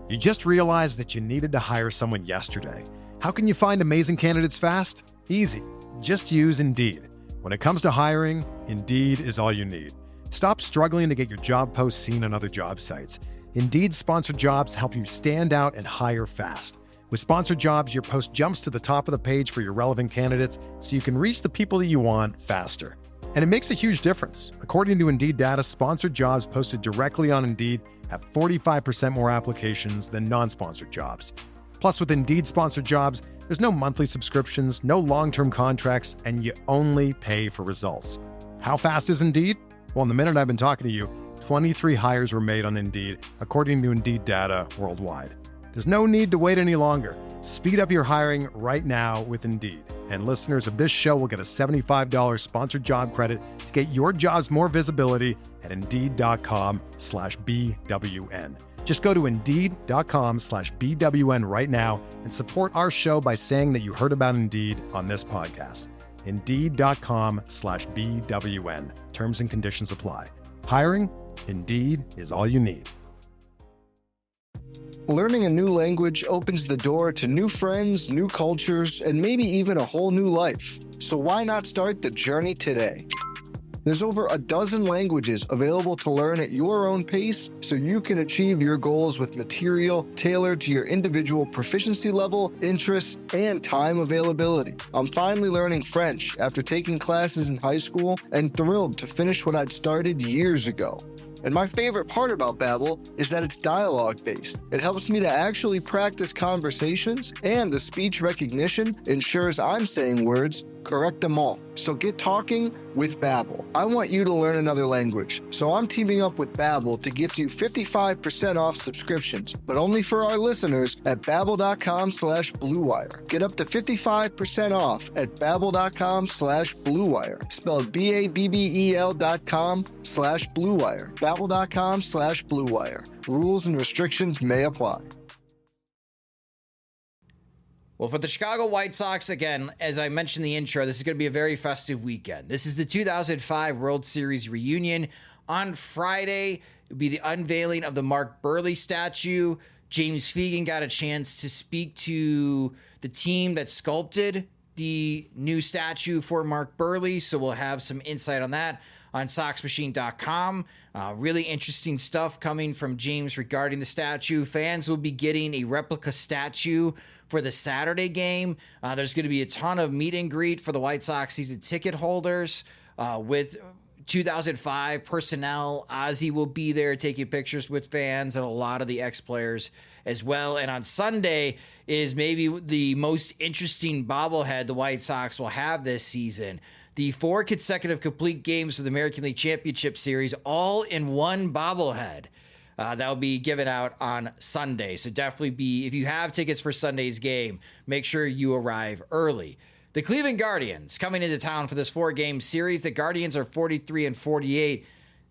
You just realized that you needed to hire someone yesterday. How can you find amazing candidates fast? Easy. Just use Indeed. When it comes to hiring, Indeed is all you need. Stop struggling to get your job posts seen on other job sites. Indeed sponsored jobs help you stand out and hire fast. With sponsored jobs, your post jumps to the top of the page for your relevant candidates so you can reach the people that you want faster. And it makes a huge difference. According to Indeed data, sponsored jobs posted directly on Indeed have 45% more applications than non-sponsored jobs. Plus, with Indeed sponsored jobs, there's no monthly subscriptions, no long-term contracts, and you only pay for results. How fast is Indeed? Well, in the minute I've been talking to you, 23 hires were made on Indeed, according to Indeed data worldwide. There's no need to wait any longer. Speed up your hiring right now with Indeed. And listeners of this show will get a $75 sponsored job credit to get your jobs more visibility at Indeed.com/BWN. Just go to Indeed.com/BWN right now and support our show by saying that you heard about Indeed on this podcast. Indeed.com/BWN. Terms and conditions apply. Hiring? Indeed is all you need. Learning a new language opens the door to new friends, new cultures, and maybe even a whole new life. So why not start the journey today? There's over a dozen languages available to learn at your own pace so you can achieve your goals with material tailored to your individual proficiency level, interests, and time availability. I'm finally learning French after taking classes in high school and thrilled to finish what I'd started years ago. And my favorite part about Babbel is that it's dialogue-based. It helps me to actually practice conversations, and the speech recognition ensures I'm saying words correct them all. So get talking with Babbel. I want you to learn another language, so I'm teaming up with Babbel to gift you 55% off subscriptions, but only for our listeners at babbel.com/bluewire. Get up to 55% off at babbel.com/bluewire, spelled BABBEL.com/bluewire. Babbel.com/bluewire. Rules and restrictions may apply. Well, for the Chicago White Sox, again, as I mentioned in the intro, this is going to be a very festive weekend. This is the 2005 World Series reunion. On Friday, it will be the unveiling of the Mark Burley statue. James Fegan got a chance to speak to the team that sculpted the new statue for Mark Burley, so we'll have some insight on that on SoxMachine.com. Really interesting stuff coming from James regarding the statue. Fans will be getting a replica statue for the Saturday game. There's going to be a ton of meet and greet for the White Sox season ticket holders with 2005 personnel. Ozzie will be there taking pictures with fans and a lot of the ex-players as well. And on Sunday is maybe the most interesting bobblehead the White Sox will have this season. The 4 consecutive complete games for the American League Championship Series, all in one bobblehead. That'll be given out on Sunday. So definitely if you have tickets for Sunday's game, make sure you arrive early. The Cleveland Guardians coming into town for this 4-game series. The Guardians are 43-48.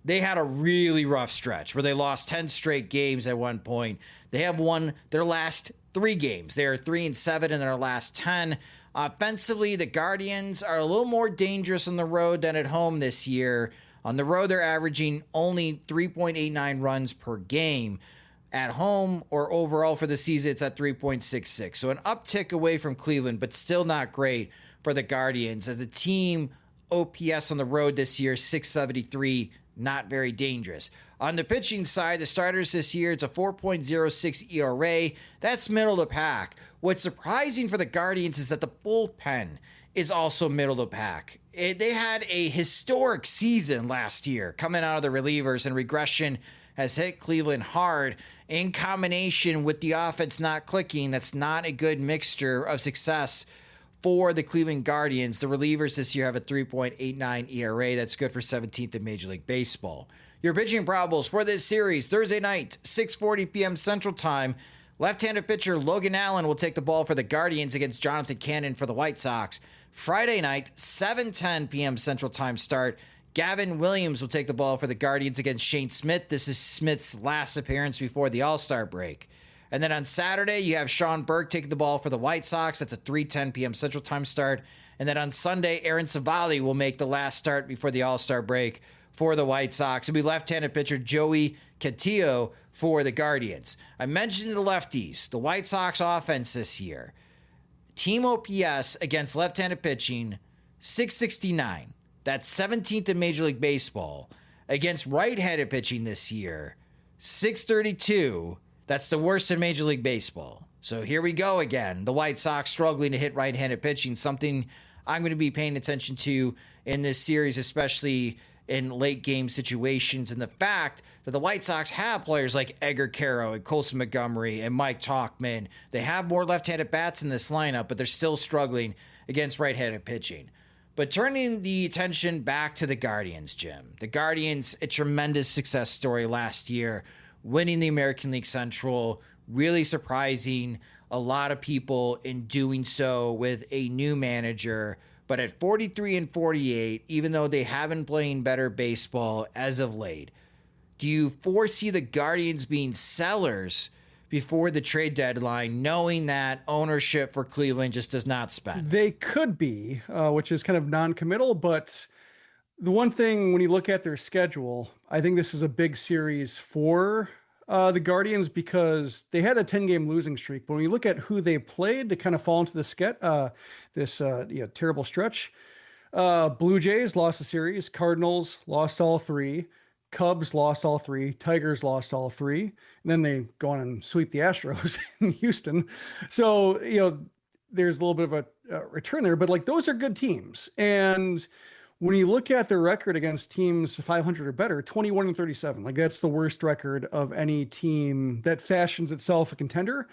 They had a really rough stretch where they lost 10 straight games at one point. They have won their last 3 games. They are 3-7 in their last 10. Offensively, the Guardians are a little more dangerous on the road than at home this year. On the road, they're averaging only 3.89 runs per game. At home or overall for the season, it's at 3.66. So an uptick away from Cleveland, but still not great for the Guardians. As a team, OPS on the road this year, 673, not very dangerous. On the pitching side, the starters this year, it's a 4.06 ERA. That's middle of the pack. What's surprising for the Guardians is that the bullpen is also middle of the pack. They had a historic season last year coming out of the relievers, and regression has hit Cleveland hard in combination with the offense not clicking. That's not a good mixture of success for the Cleveland Guardians. The relievers this year have a 3.89 ERA. That's good for 17th in Major League Baseball. Your pitching probables for this series, Thursday night, 6:40 p.m. Central Time. Left-handed pitcher Logan Allen will take the ball for the Guardians against Jonathan Cannon for the White Sox. Friday night, 7:10 p.m. Central Time start. Gavin Williams will take the ball for the Guardians against Shane Smith. This is Smith's last appearance before the All-Star break. And then on Saturday, you have Sean Burke taking the ball for the White Sox. That's a 3:10 p.m. Central Time start. And then on Sunday, Aaron Savali will make the last start before the All-Star break for the White Sox. It'll be left-handed pitcher Joey Cantillo for the Guardians. I mentioned the lefties, the White Sox offense this year. Team OPS against left-handed pitching, 669. That's 17th in Major League Baseball. Against right-handed pitching this year, 632. That's the worst in Major League Baseball. So here we go again. The White Sox struggling to hit right-handed pitching, something I'm going to be paying attention to in this series, especially in late game situations. And the fact that the White Sox have players like Edgar Caro and Colson Montgomery and Mike Tauchman. They have more left-handed bats in this lineup, but they're still struggling against right-handed pitching. But turning the attention back to the Guardians, Jim. The Guardians, a tremendous success story last year, winning the American League Central, really surprising a lot of people in doing so with a new manager. But at 43-48, even though they haven't played better baseball as of late, do you foresee the Guardians being sellers before the trade deadline, knowing that ownership for Cleveland just does not spend? They could be, which is kind of non-committal, but the one thing when you look at their schedule, I think this is a big series for the Guardians because they had a 10-game losing streak. But when you look at who they played to kind of fall into this terrible stretch, Blue Jays lost the series, Cardinals lost all three, Cubs lost all three, Tigers lost all three, and then they go on and sweep the Astros in Houston. So, there's a little bit of a return there, but like those are good teams. And when you look at their record against teams 500 or better, 21-37, like that's the worst record of any team that fashions itself a contender.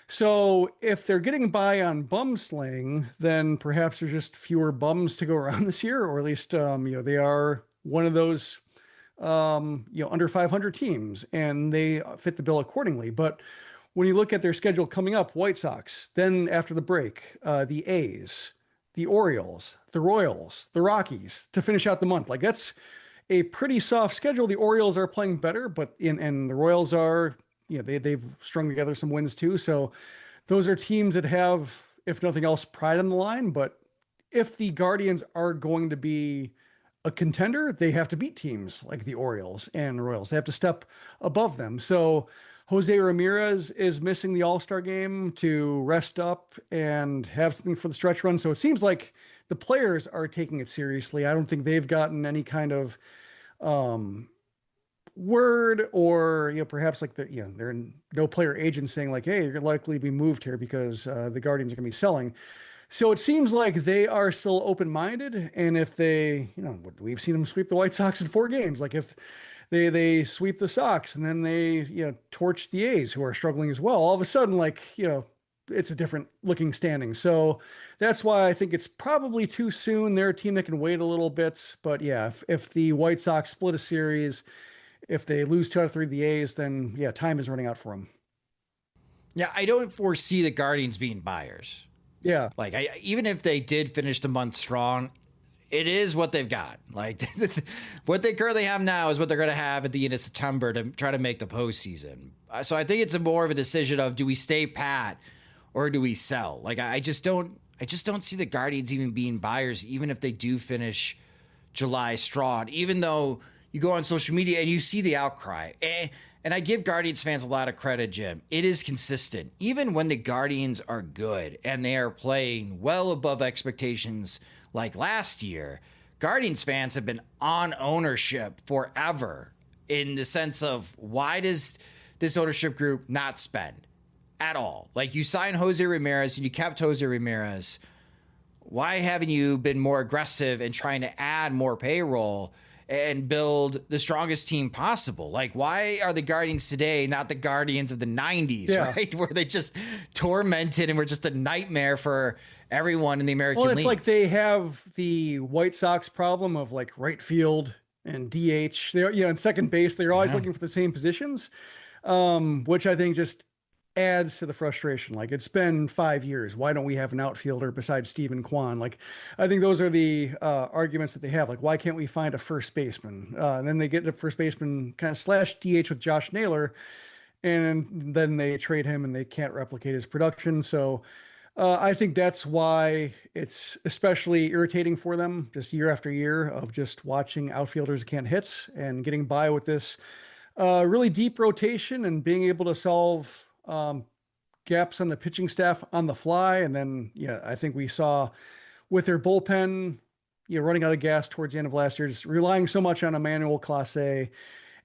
So if they're getting by on bum sling, then perhaps there's just fewer bums to go around this year, or at least, they are one of those, under 500 teams and they fit the bill accordingly. But when you look at their schedule coming up, White Sox, then after the break, the A's, the Orioles, the Royals, the Rockies to finish out the month. Like that's a pretty soft schedule. The Orioles are playing better, and the Royals are, they've strung together some wins too. So those are teams that have, if nothing else, pride on the line. But if the Guardians are going to be a contender, they have to beat teams like the Orioles and the Royals. They have to step above them. So Jose Ramirez is missing the All-Star game to rest up and have something for the stretch run. So it seems like the players are taking it seriously. I don't think they've gotten any kind of word or, perhaps like they're no player agent saying like, hey, you're going to likely be moved here because the Guardians are going to be selling. So it seems like they are still open-minded. And if they, we've seen them sweep the White Sox in 4 games. Like if they sweep the Sox and then they, torch the A's who are struggling as well. All of a sudden, it's a different looking standing. So that's why I think it's probably too soon. They're a team that can wait a little bit. But yeah, if the White Sox split a series, if they lose 2 out of 3 of the A's, then yeah, time is running out for them. Yeah, I don't foresee the Guardians being buyers. Yeah. Even if they did finish the month strong, it is what they've got. Like what they currently have now is what they're going to have at the end of September to try to make the postseason. So I think it's more of a decision of, do we stay pat or do we sell? Like, I just don't see the Guardians even being buyers, even if they do finish July strong, even though you go on social media and you see the outcry. And I give Guardians fans a lot of credit, Jim. It is consistent. Even when the Guardians are good and they are playing well above expectations like last year, Guardians fans have been on ownership forever in the sense of, why does this ownership group not spend at all? Like, you signed Jose Ramirez and you kept Jose Ramirez. Why haven't you been more aggressive in trying to add more payroll and build the strongest team possible? Like, why are the Guardians today not the Guardians of the 90s, right? Where they just tormented and were just a nightmare for everyone in the American League. Well, it's like they have the White Sox problem of like right field and DH. They're, in second base, they're always looking for the same positions, which I think just adds to the frustration. Like, it's been 5 years. Why don't we have an outfielder besides Steven Kwan? Like, I think those are the arguments that they have. Like, why can't we find a first baseman? And then they get to first baseman kind of slash DH with Josh Naylor, and then they trade him and they can't replicate his production. So I think that's why it's especially irritating for them just year after year of just watching outfielders who can't hit and getting by with this really deep rotation and being able to solve gaps on the pitching staff on the fly. And then, I think we saw with their bullpen, running out of gas towards the end of last year, just relying so much on Emmanuel Clase.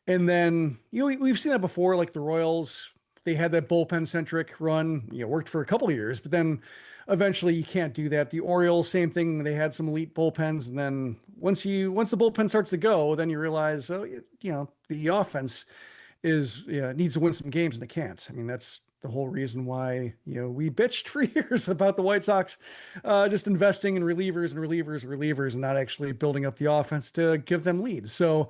And then, we've seen that before, like the Royals, they had that bullpen centric run, worked for a couple of years, but then eventually you can't do that. The Orioles, same thing. They had some elite bullpens. And then once the bullpen starts to go, then you realize, the offense needs to win some games and it can't. I mean, that's the whole reason why, we bitched for years about the White Sox, just investing in relievers and not actually building up the offense to give them leads. So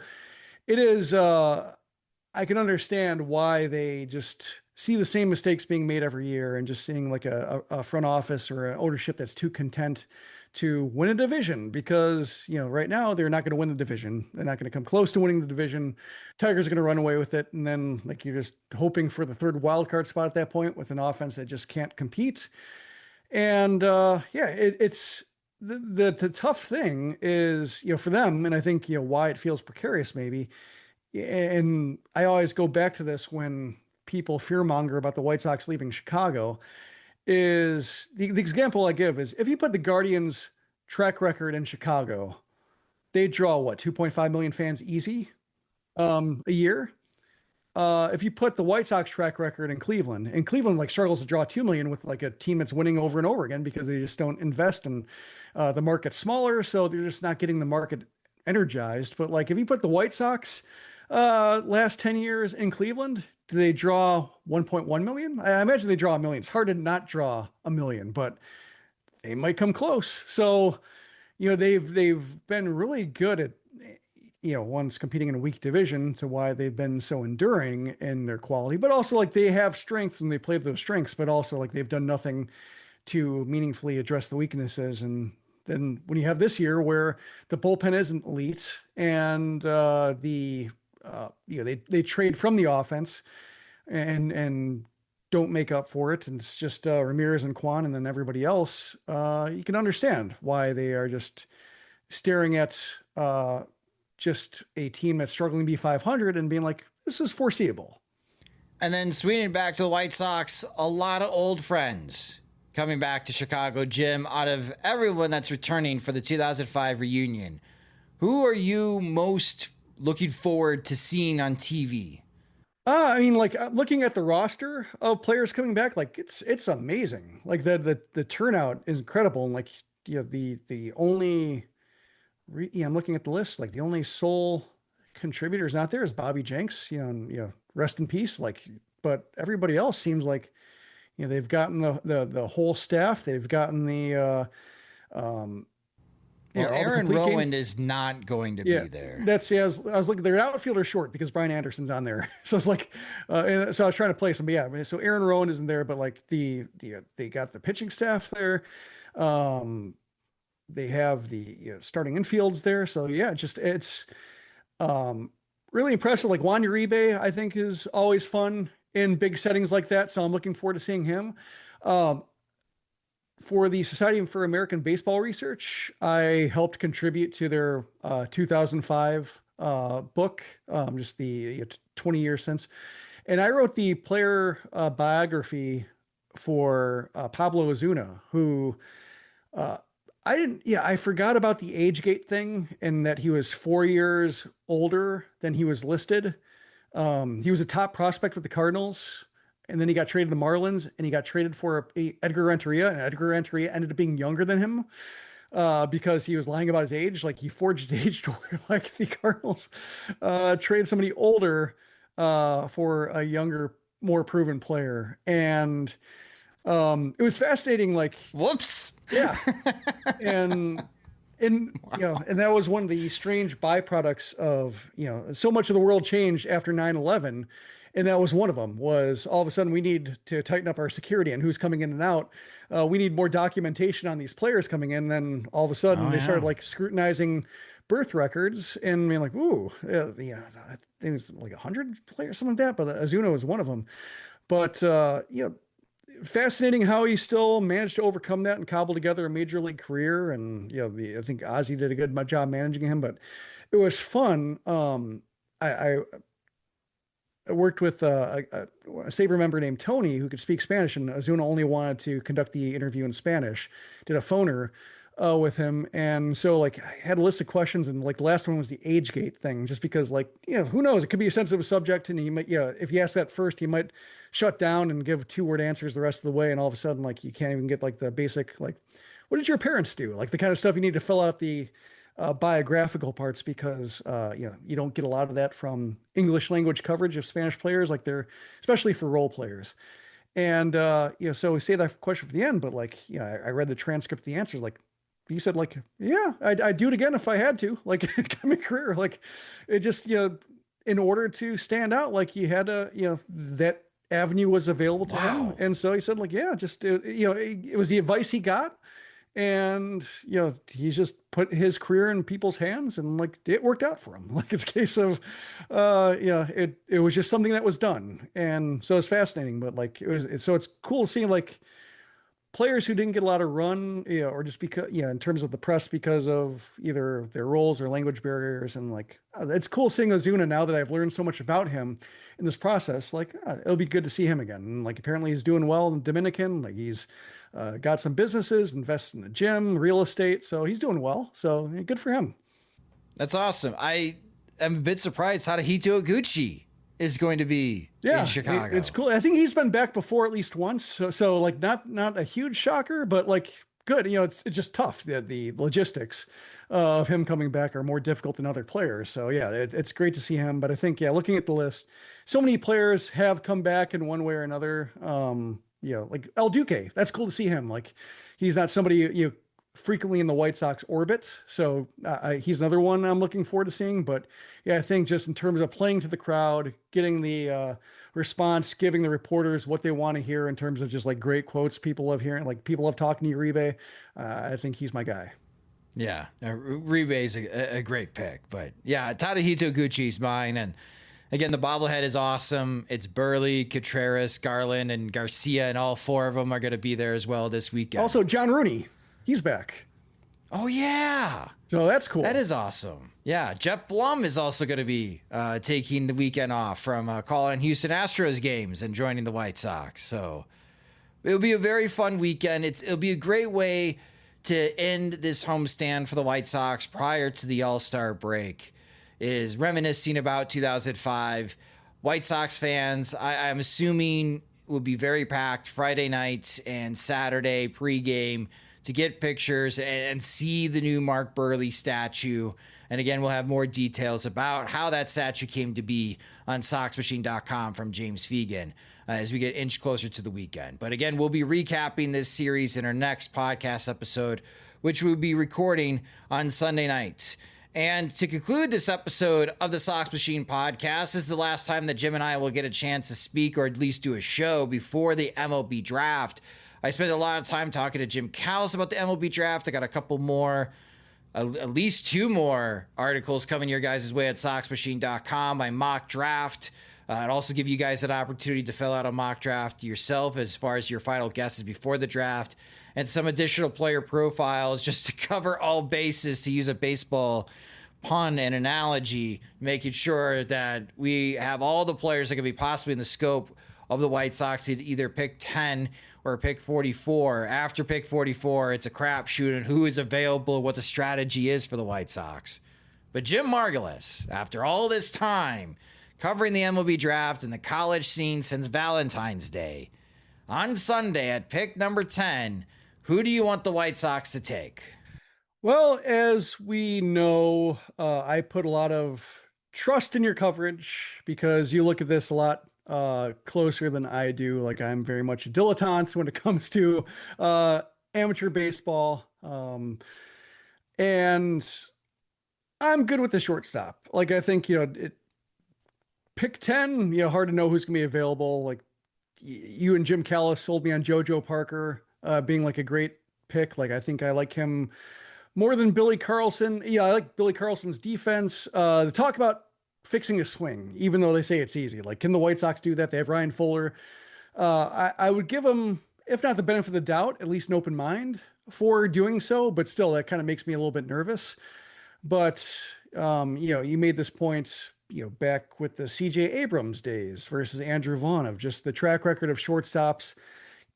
it is, I can understand why they just see the same mistakes being made every year and just seeing like a front office or an ownership that's too content to win a division because, right now they're not going to win the division. They're not going to come close to winning the division. Tigers are going to run away with it. And then like, you're just hoping for the third wild card spot at that point with an offense that just can't compete. And it's the tough thing is, for them. And I think, why it feels precarious maybe. And I always go back to this when people fearmonger about the White Sox leaving Chicago. Is the example I give is if you put the Guardians track record in Chicago, they draw what, 2.5 million fans easy a year. If you put the White Sox track record in Cleveland like struggles to draw 2 million with like a team that's winning over and over again because they just don't invest in the market's smaller. So they're just not getting the market energized. But like if you put the White Sox last 10 years in Cleveland, do they draw 1.1 million? I imagine they draw 1 million. It's hard to not draw 1 million, but they might come close. So, they've been really good at, one's competing in a weak division to why they've been so enduring in their quality, but also like they have strengths and they play those strengths, but also like they've done nothing to meaningfully address the weaknesses. And then when you have this year where the bullpen isn't elite and they trade from the offense and don't make up for it. And it's just Ramirez and Kwan and then everybody else. You can understand why they are just staring at just a team that's struggling to be 500 and being like, this is foreseeable. And then swinging back to the White Sox, a lot of old friends coming back to Chicago. Jim, out of everyone that's returning for the 2005 reunion, who are you most looking forward to seeing on TV? Looking at the roster of players coming back, like it's amazing. Like the turnout is incredible. And like, the only, I'm looking at the list, like the only sole contributors out there is Bobby Jenks, rest in peace. Like, but everybody else seems like, they've gotten the whole staff. They've gotten the, Aaron Rowan is not going to be there. I was looking, their outfielder short because Brian Anderson's on there. So it's like, so I was trying to place him. But yeah, so Aaron Rowan isn't there, but like they got the pitching staff there. They have the starting infields there. So yeah, it's really impressive. Like Juan Uribe, I think is always fun in big settings like that. So I'm looking forward to seeing him. For the Society for American Baseball Research, I helped contribute to their 2005 book, just the 20 years since. And I wrote the player biography for Pablo Ozuna, who I forgot about the age gate thing and that he was 4 years older than he was listed. He was a top prospect with the Cardinals. And then he got traded to the Marlins and he got traded for Edgar Renteria, and Edgar Renteria ended up being younger than him because he was lying about his age. Like he forged his age to where like the Cardinals traded somebody older for a younger, more proven player. And it was fascinating. Like, whoops. Yeah. and that was one of the strange byproducts of, so much of the world changed after 9/11. And that was one of them, was all of a sudden we need to tighten up our security and who's coming in and out. We need more documentation on these players coming in. Then all of a sudden they started like scrutinizing birth records and being like, ooh, I think it was like 100 players, something like that. But Ozuna was one of them. But, fascinating how he still managed to overcome that and cobble together a major league career. And, I think Ozzy did a good job managing him, but it was fun. I worked with a Sabre member named Tony who could speak Spanish, and Ozuna only wanted to conduct the interview in Spanish. Did a phoner with him, and so like I had a list of questions, and like the last one was the age gate thing, just because like who knows, it could be a sensitive subject, and he might if you ask that first, he might shut down and give 2-word answers the rest of the way, and all of a sudden like you can't even get like the basic like what did your parents do, like the kind of stuff you need to fill out the biographical parts because you don't get a lot of that from English language coverage of Spanish players, like they're especially for role players. And so we say that question for the end, but like I read the transcript, the answers, like he said, like I'd do it again if I had to, like my career, like it just in order to stand out, like you had to that avenue was available to him. And so he said like just it was the advice he got. And, he's just put his career in people's hands and like it worked out for him. Like it's a case of, it was just something that was done. And so it's fascinating, but like so it's cool seeing like players who didn't get a lot of run, or just because, in terms of the press because of either their roles or language barriers. And like, it's cool seeing Ozuna now that I've learned so much about him in this process. Like, it'll be good to see him again. And like, apparently he's doing well in Dominican. Like he's got some businesses, invested in a gym, real estate. So he's doing well. So good for him. That's awesome. I am a bit surprised Tadahito Oguchi is going to be in Chicago. It's cool. I think he's been back before at least once. So like not a huge shocker, but like good. It's just tough. The logistics of him coming back are more difficult than other players. So yeah, it's great to see him. But I think, looking at the list, so many players have come back in one way or another. Like El Duque, that's cool to see him. Like he's not somebody frequently in the White Sox orbit. So he's another one I'm looking forward to seeing. But yeah, I think just in terms of playing to the crowd, getting the response, giving the reporters what they want to hear in terms of just like great quotes people love hearing, like people love talking to Uribe. I think he's my guy. Yeah, Uribe is a great pick. But yeah, Tadahito Oguchi's mine. And again, the bobblehead is awesome. It's Burley, Contreras, Garland, and Garcia, and all four of them are going to be there as well this weekend. Also, John Rooney, he's back. Oh, yeah. So that's cool. That is awesome. Yeah, Jeff Blum is also going to be taking the weekend off from calling Houston Astros games and joining the White Sox. So it'll be a very fun weekend. It'll be a great way to end this homestand for the White Sox prior to the All-Star break. Is reminiscing about 2005. White Sox fans, I'm assuming, will be very packed Friday night and Saturday pregame to get pictures and see the new Mark Burley statue. And again, we'll have more details about how that statue came to be on SoxMachine.com from James Fegan as we get inch closer to the weekend. But again, we'll be recapping this series in our next podcast episode, which we'll be recording on Sunday night. And to conclude this episode of the Sox Machine podcast, this is the last time that Jim and I will get a chance to speak or at least do a show before the MLB Draft. I spent a lot of time talking to Jim Callis about the MLB Draft. I got a couple more, at least two more articles coming your guys' way at SoxMachine.com. My mock draft. I'd also give you guys an opportunity to fill out a mock draft yourself as far as your final guesses before the draft, and some additional player profiles just to cover all bases, to use a baseball pun and analogy, making sure that we have all the players that can be possibly in the scope of the White Sox to either pick 10 or pick 44. After pick 44, it's a crapshoot on who is available, what the strategy is for the White Sox. But Jim Margalus, after all this time covering the MLB Draft and the college scene since Valentine's Day, on Sunday at pick number 10, who do you want the White Sox to take? Well, as we know, I put a lot of trust in your coverage because you look at this a lot closer than I do. Like I'm very much a dilettante when it comes to amateur baseball. And I'm good with the shortstop. Like I think, pick 10, hard to know who's going to be available. Like you and Jim Callis sold me on JoJo Parker being like a great pick. Like I think I like him more than Billy Carlson. Yeah, I like Billy Carlson's defense. The talk about fixing a swing, even though they say it's easy. Like, can the White Sox do that? They have Ryan Fuller. I would give them, if not the benefit of the doubt, at least an open mind for doing so. But still, that kind of makes me a little bit nervous. But, you made this point, back with the CJ Abrams days versus Andrew Vaughn, of just the track record of shortstops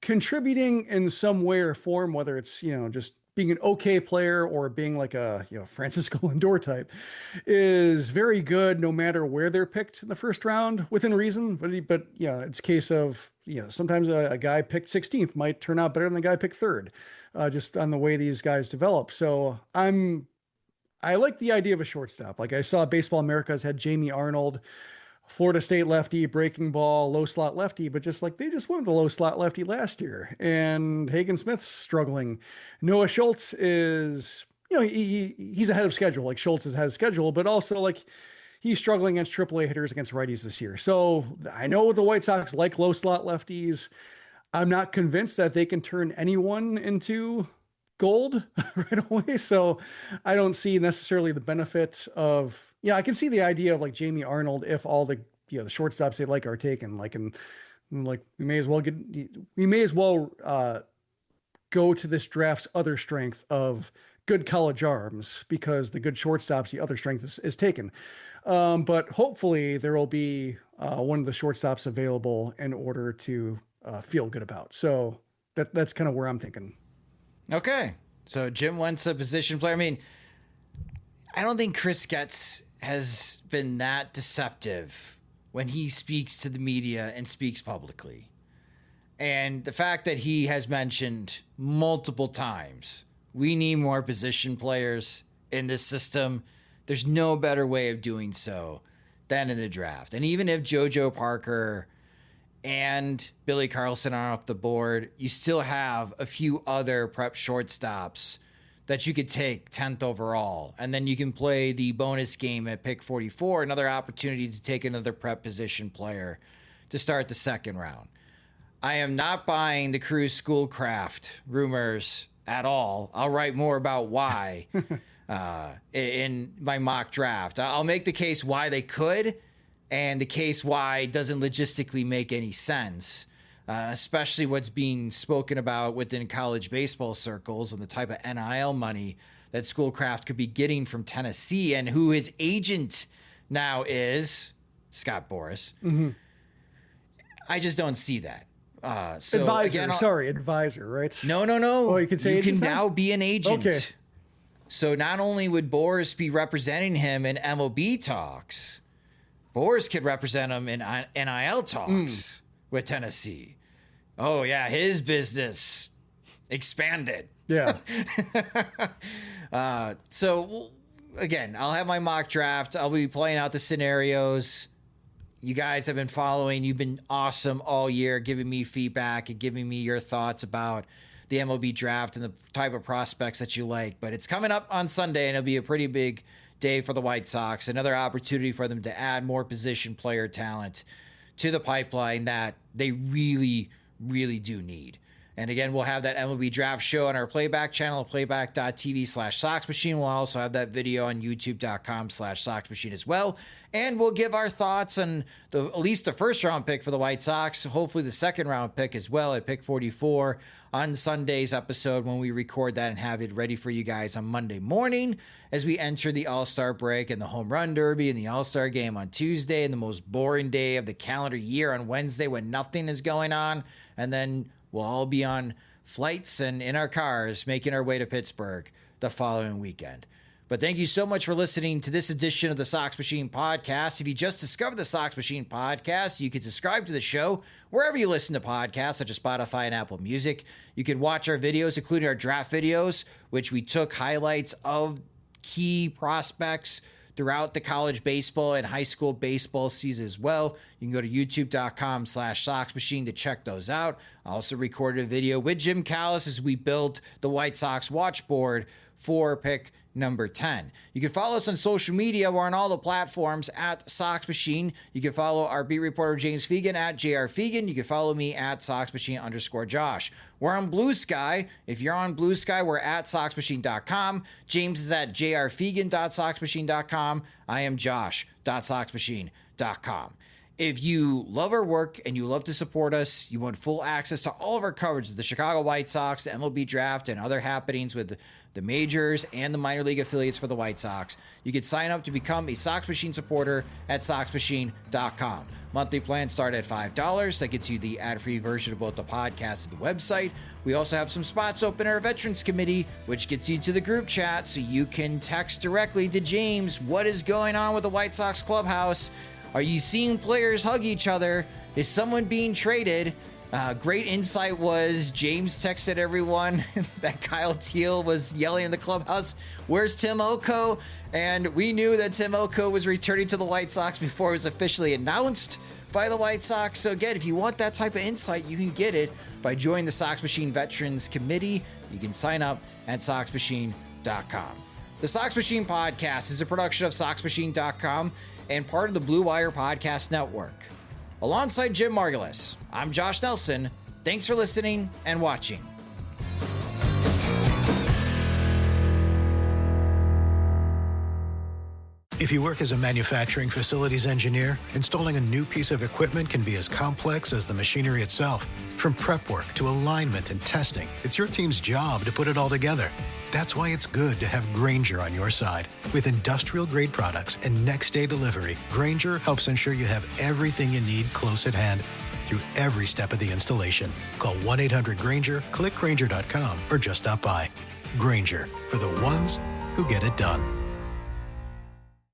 contributing in some way or form, whether it's, just being an okay player or being like a, Francisco Lindor type, is very good no matter where they're picked in the first round within reason. But it's a case of, sometimes a guy picked 16th might turn out better than the guy picked third, just on the way these guys develop. So I like the idea of a shortstop. Like I saw Baseball America's had Jamie Arnold, Florida State lefty, breaking ball, low slot lefty, but they just wanted the low slot lefty last year. And Hagen Smith's struggling. Noah Schultz is, he's ahead of schedule. Like Schultz is ahead of schedule, but also like he's struggling against AAA hitters against righties this year. So I know the White Sox like low slot lefties. I'm not convinced that they can turn anyone into gold right away. So I don't see necessarily the benefit of, I can see the idea of like Jamie Arnold if all the, the shortstops they like are taken, we may as well go to this draft's other strength of good college arms, because the good shortstops, the other strength is taken. But hopefully there will be one of the shortstops available in order to feel good about. So that's kind of where I'm thinking. Okay. So Jim wants a position player. I mean, I don't think Chris Getz has been that deceptive when he speaks to the media and speaks publicly. And the fact that he has mentioned multiple times, we need more position players in this system. There's no better way of doing so than in the draft. And even if JoJo Parker and Billy Carlson are off the board, you still have a few other prep shortstops that you could take 10th overall. And then you can play the bonus game at pick 44, another opportunity to take another prep position player to start the second round. I am not buying the Cruz Schoolcraft rumors at all. I'll write more about why in my mock draft. I'll make the case why they could, and the case why doesn't logistically make any sense, especially what's being spoken about within college baseball circles and the type of NIL money that Schoolcraft could be getting from Tennessee, and who his agent now is, Scott Boras. Mm-hmm. I just don't see that. Advisor, right? No. Oh, you can say you can now? now be an agent. Okay. So not only would Boras be representing him in MLB talks, Boras could represent him in NIL talks with Tennessee. Oh, yeah, his business expanded. Yeah. So, again, I'll have my mock draft. I'll be playing out the scenarios. You guys have been following. You've been awesome all year, giving me feedback and giving me your thoughts about the MLB draft and the type of prospects that you like. But it's coming up on Sunday, and it'll be a pretty big day for the White Sox. Another opportunity for them to add more position player talent to the pipeline that they really, really do need. And again, we'll have that MLB Draft show on our playback channel, playback.tv/Sox Machine. We'll also have that video on youtube.com/Sox Machine as well. And we'll give our thoughts on at least the first round pick for the White Sox, hopefully the second round pick as well at pick 44 on Sunday's episode when we record that and have it ready for you guys on Monday morning as we enter the All-Star break and the Home Run Derby and the All-Star game on Tuesday and the most boring day of the calendar year on Wednesday when nothing is going on. And then we'll all be on flights and in our cars making our way to Pittsburgh the following weekend. But thank you so much for listening to this edition of the Sox Machine Podcast. If you just discovered the Sox Machine Podcast, you can subscribe to the show wherever you listen to podcasts, such as Spotify and Apple Music. You can watch our videos, including our draft videos, which we took highlights of key prospects throughout the college baseball and high school baseball season as well. You can go to youtube.com/Sox Machine to check those out. I also recorded a video with Jim Margalus as we built the White Sox watch board for pick number 10. You can follow us on social media. We're on all the platforms at Sox Machine. You can follow our beat reporter James Fegan at JR Fegan. You can follow me at SoxMachine_Josh. We're on Blue Sky. If you're on Blue Sky, we're at SoxMachine.com. James is at JRFegan.SoxMachine.com. I am Josh.SoxMachine.com. If you love our work and you love to support us, you want full access to all of our coverage of the Chicago White Sox, the MLB Draft, and other happenings with the majors and the minor league affiliates for the White Sox, you can sign up to become a Sox Machine supporter at SoxMachine.com. Monthly plans start at $5. That gets you the ad-free version of both the podcast and the website. We also have some spots open in our Veterans Committee, which gets you to the group chat so you can text directly to James. What is going on with the White Sox clubhouse? Are you seeing players hug each other? Is someone being traded? Great insight was James texted everyone that Kyle Teal was yelling in the clubhouse, "Where's Tim Oko?" And we knew that Tim Oko was returning to the White Sox before it was officially announced by the White Sox. So again, if you want that type of insight, you can get it by joining the Sox Machine Veterans Committee. You can sign up at SoxMachine.com. The Sox Machine Podcast is a production of SoxMachine.com and part of the Blue Wire Podcast Network. Alongside Jim Margalus, I'm Josh Nelson. Thanks for listening and watching. If you work as a manufacturing facilities engineer, installing a new piece of equipment can be as complex as the machinery itself. From prep work to alignment and testing, it's your team's job to put it all together. That's why it's good to have Grainger on your side. With industrial-grade products and next-day delivery, Grainger helps ensure you have everything you need close at hand through every step of the installation. Call 1-800-GRAINGER, click Grainger.com, or just stop by. Grainger, for the ones who get it done.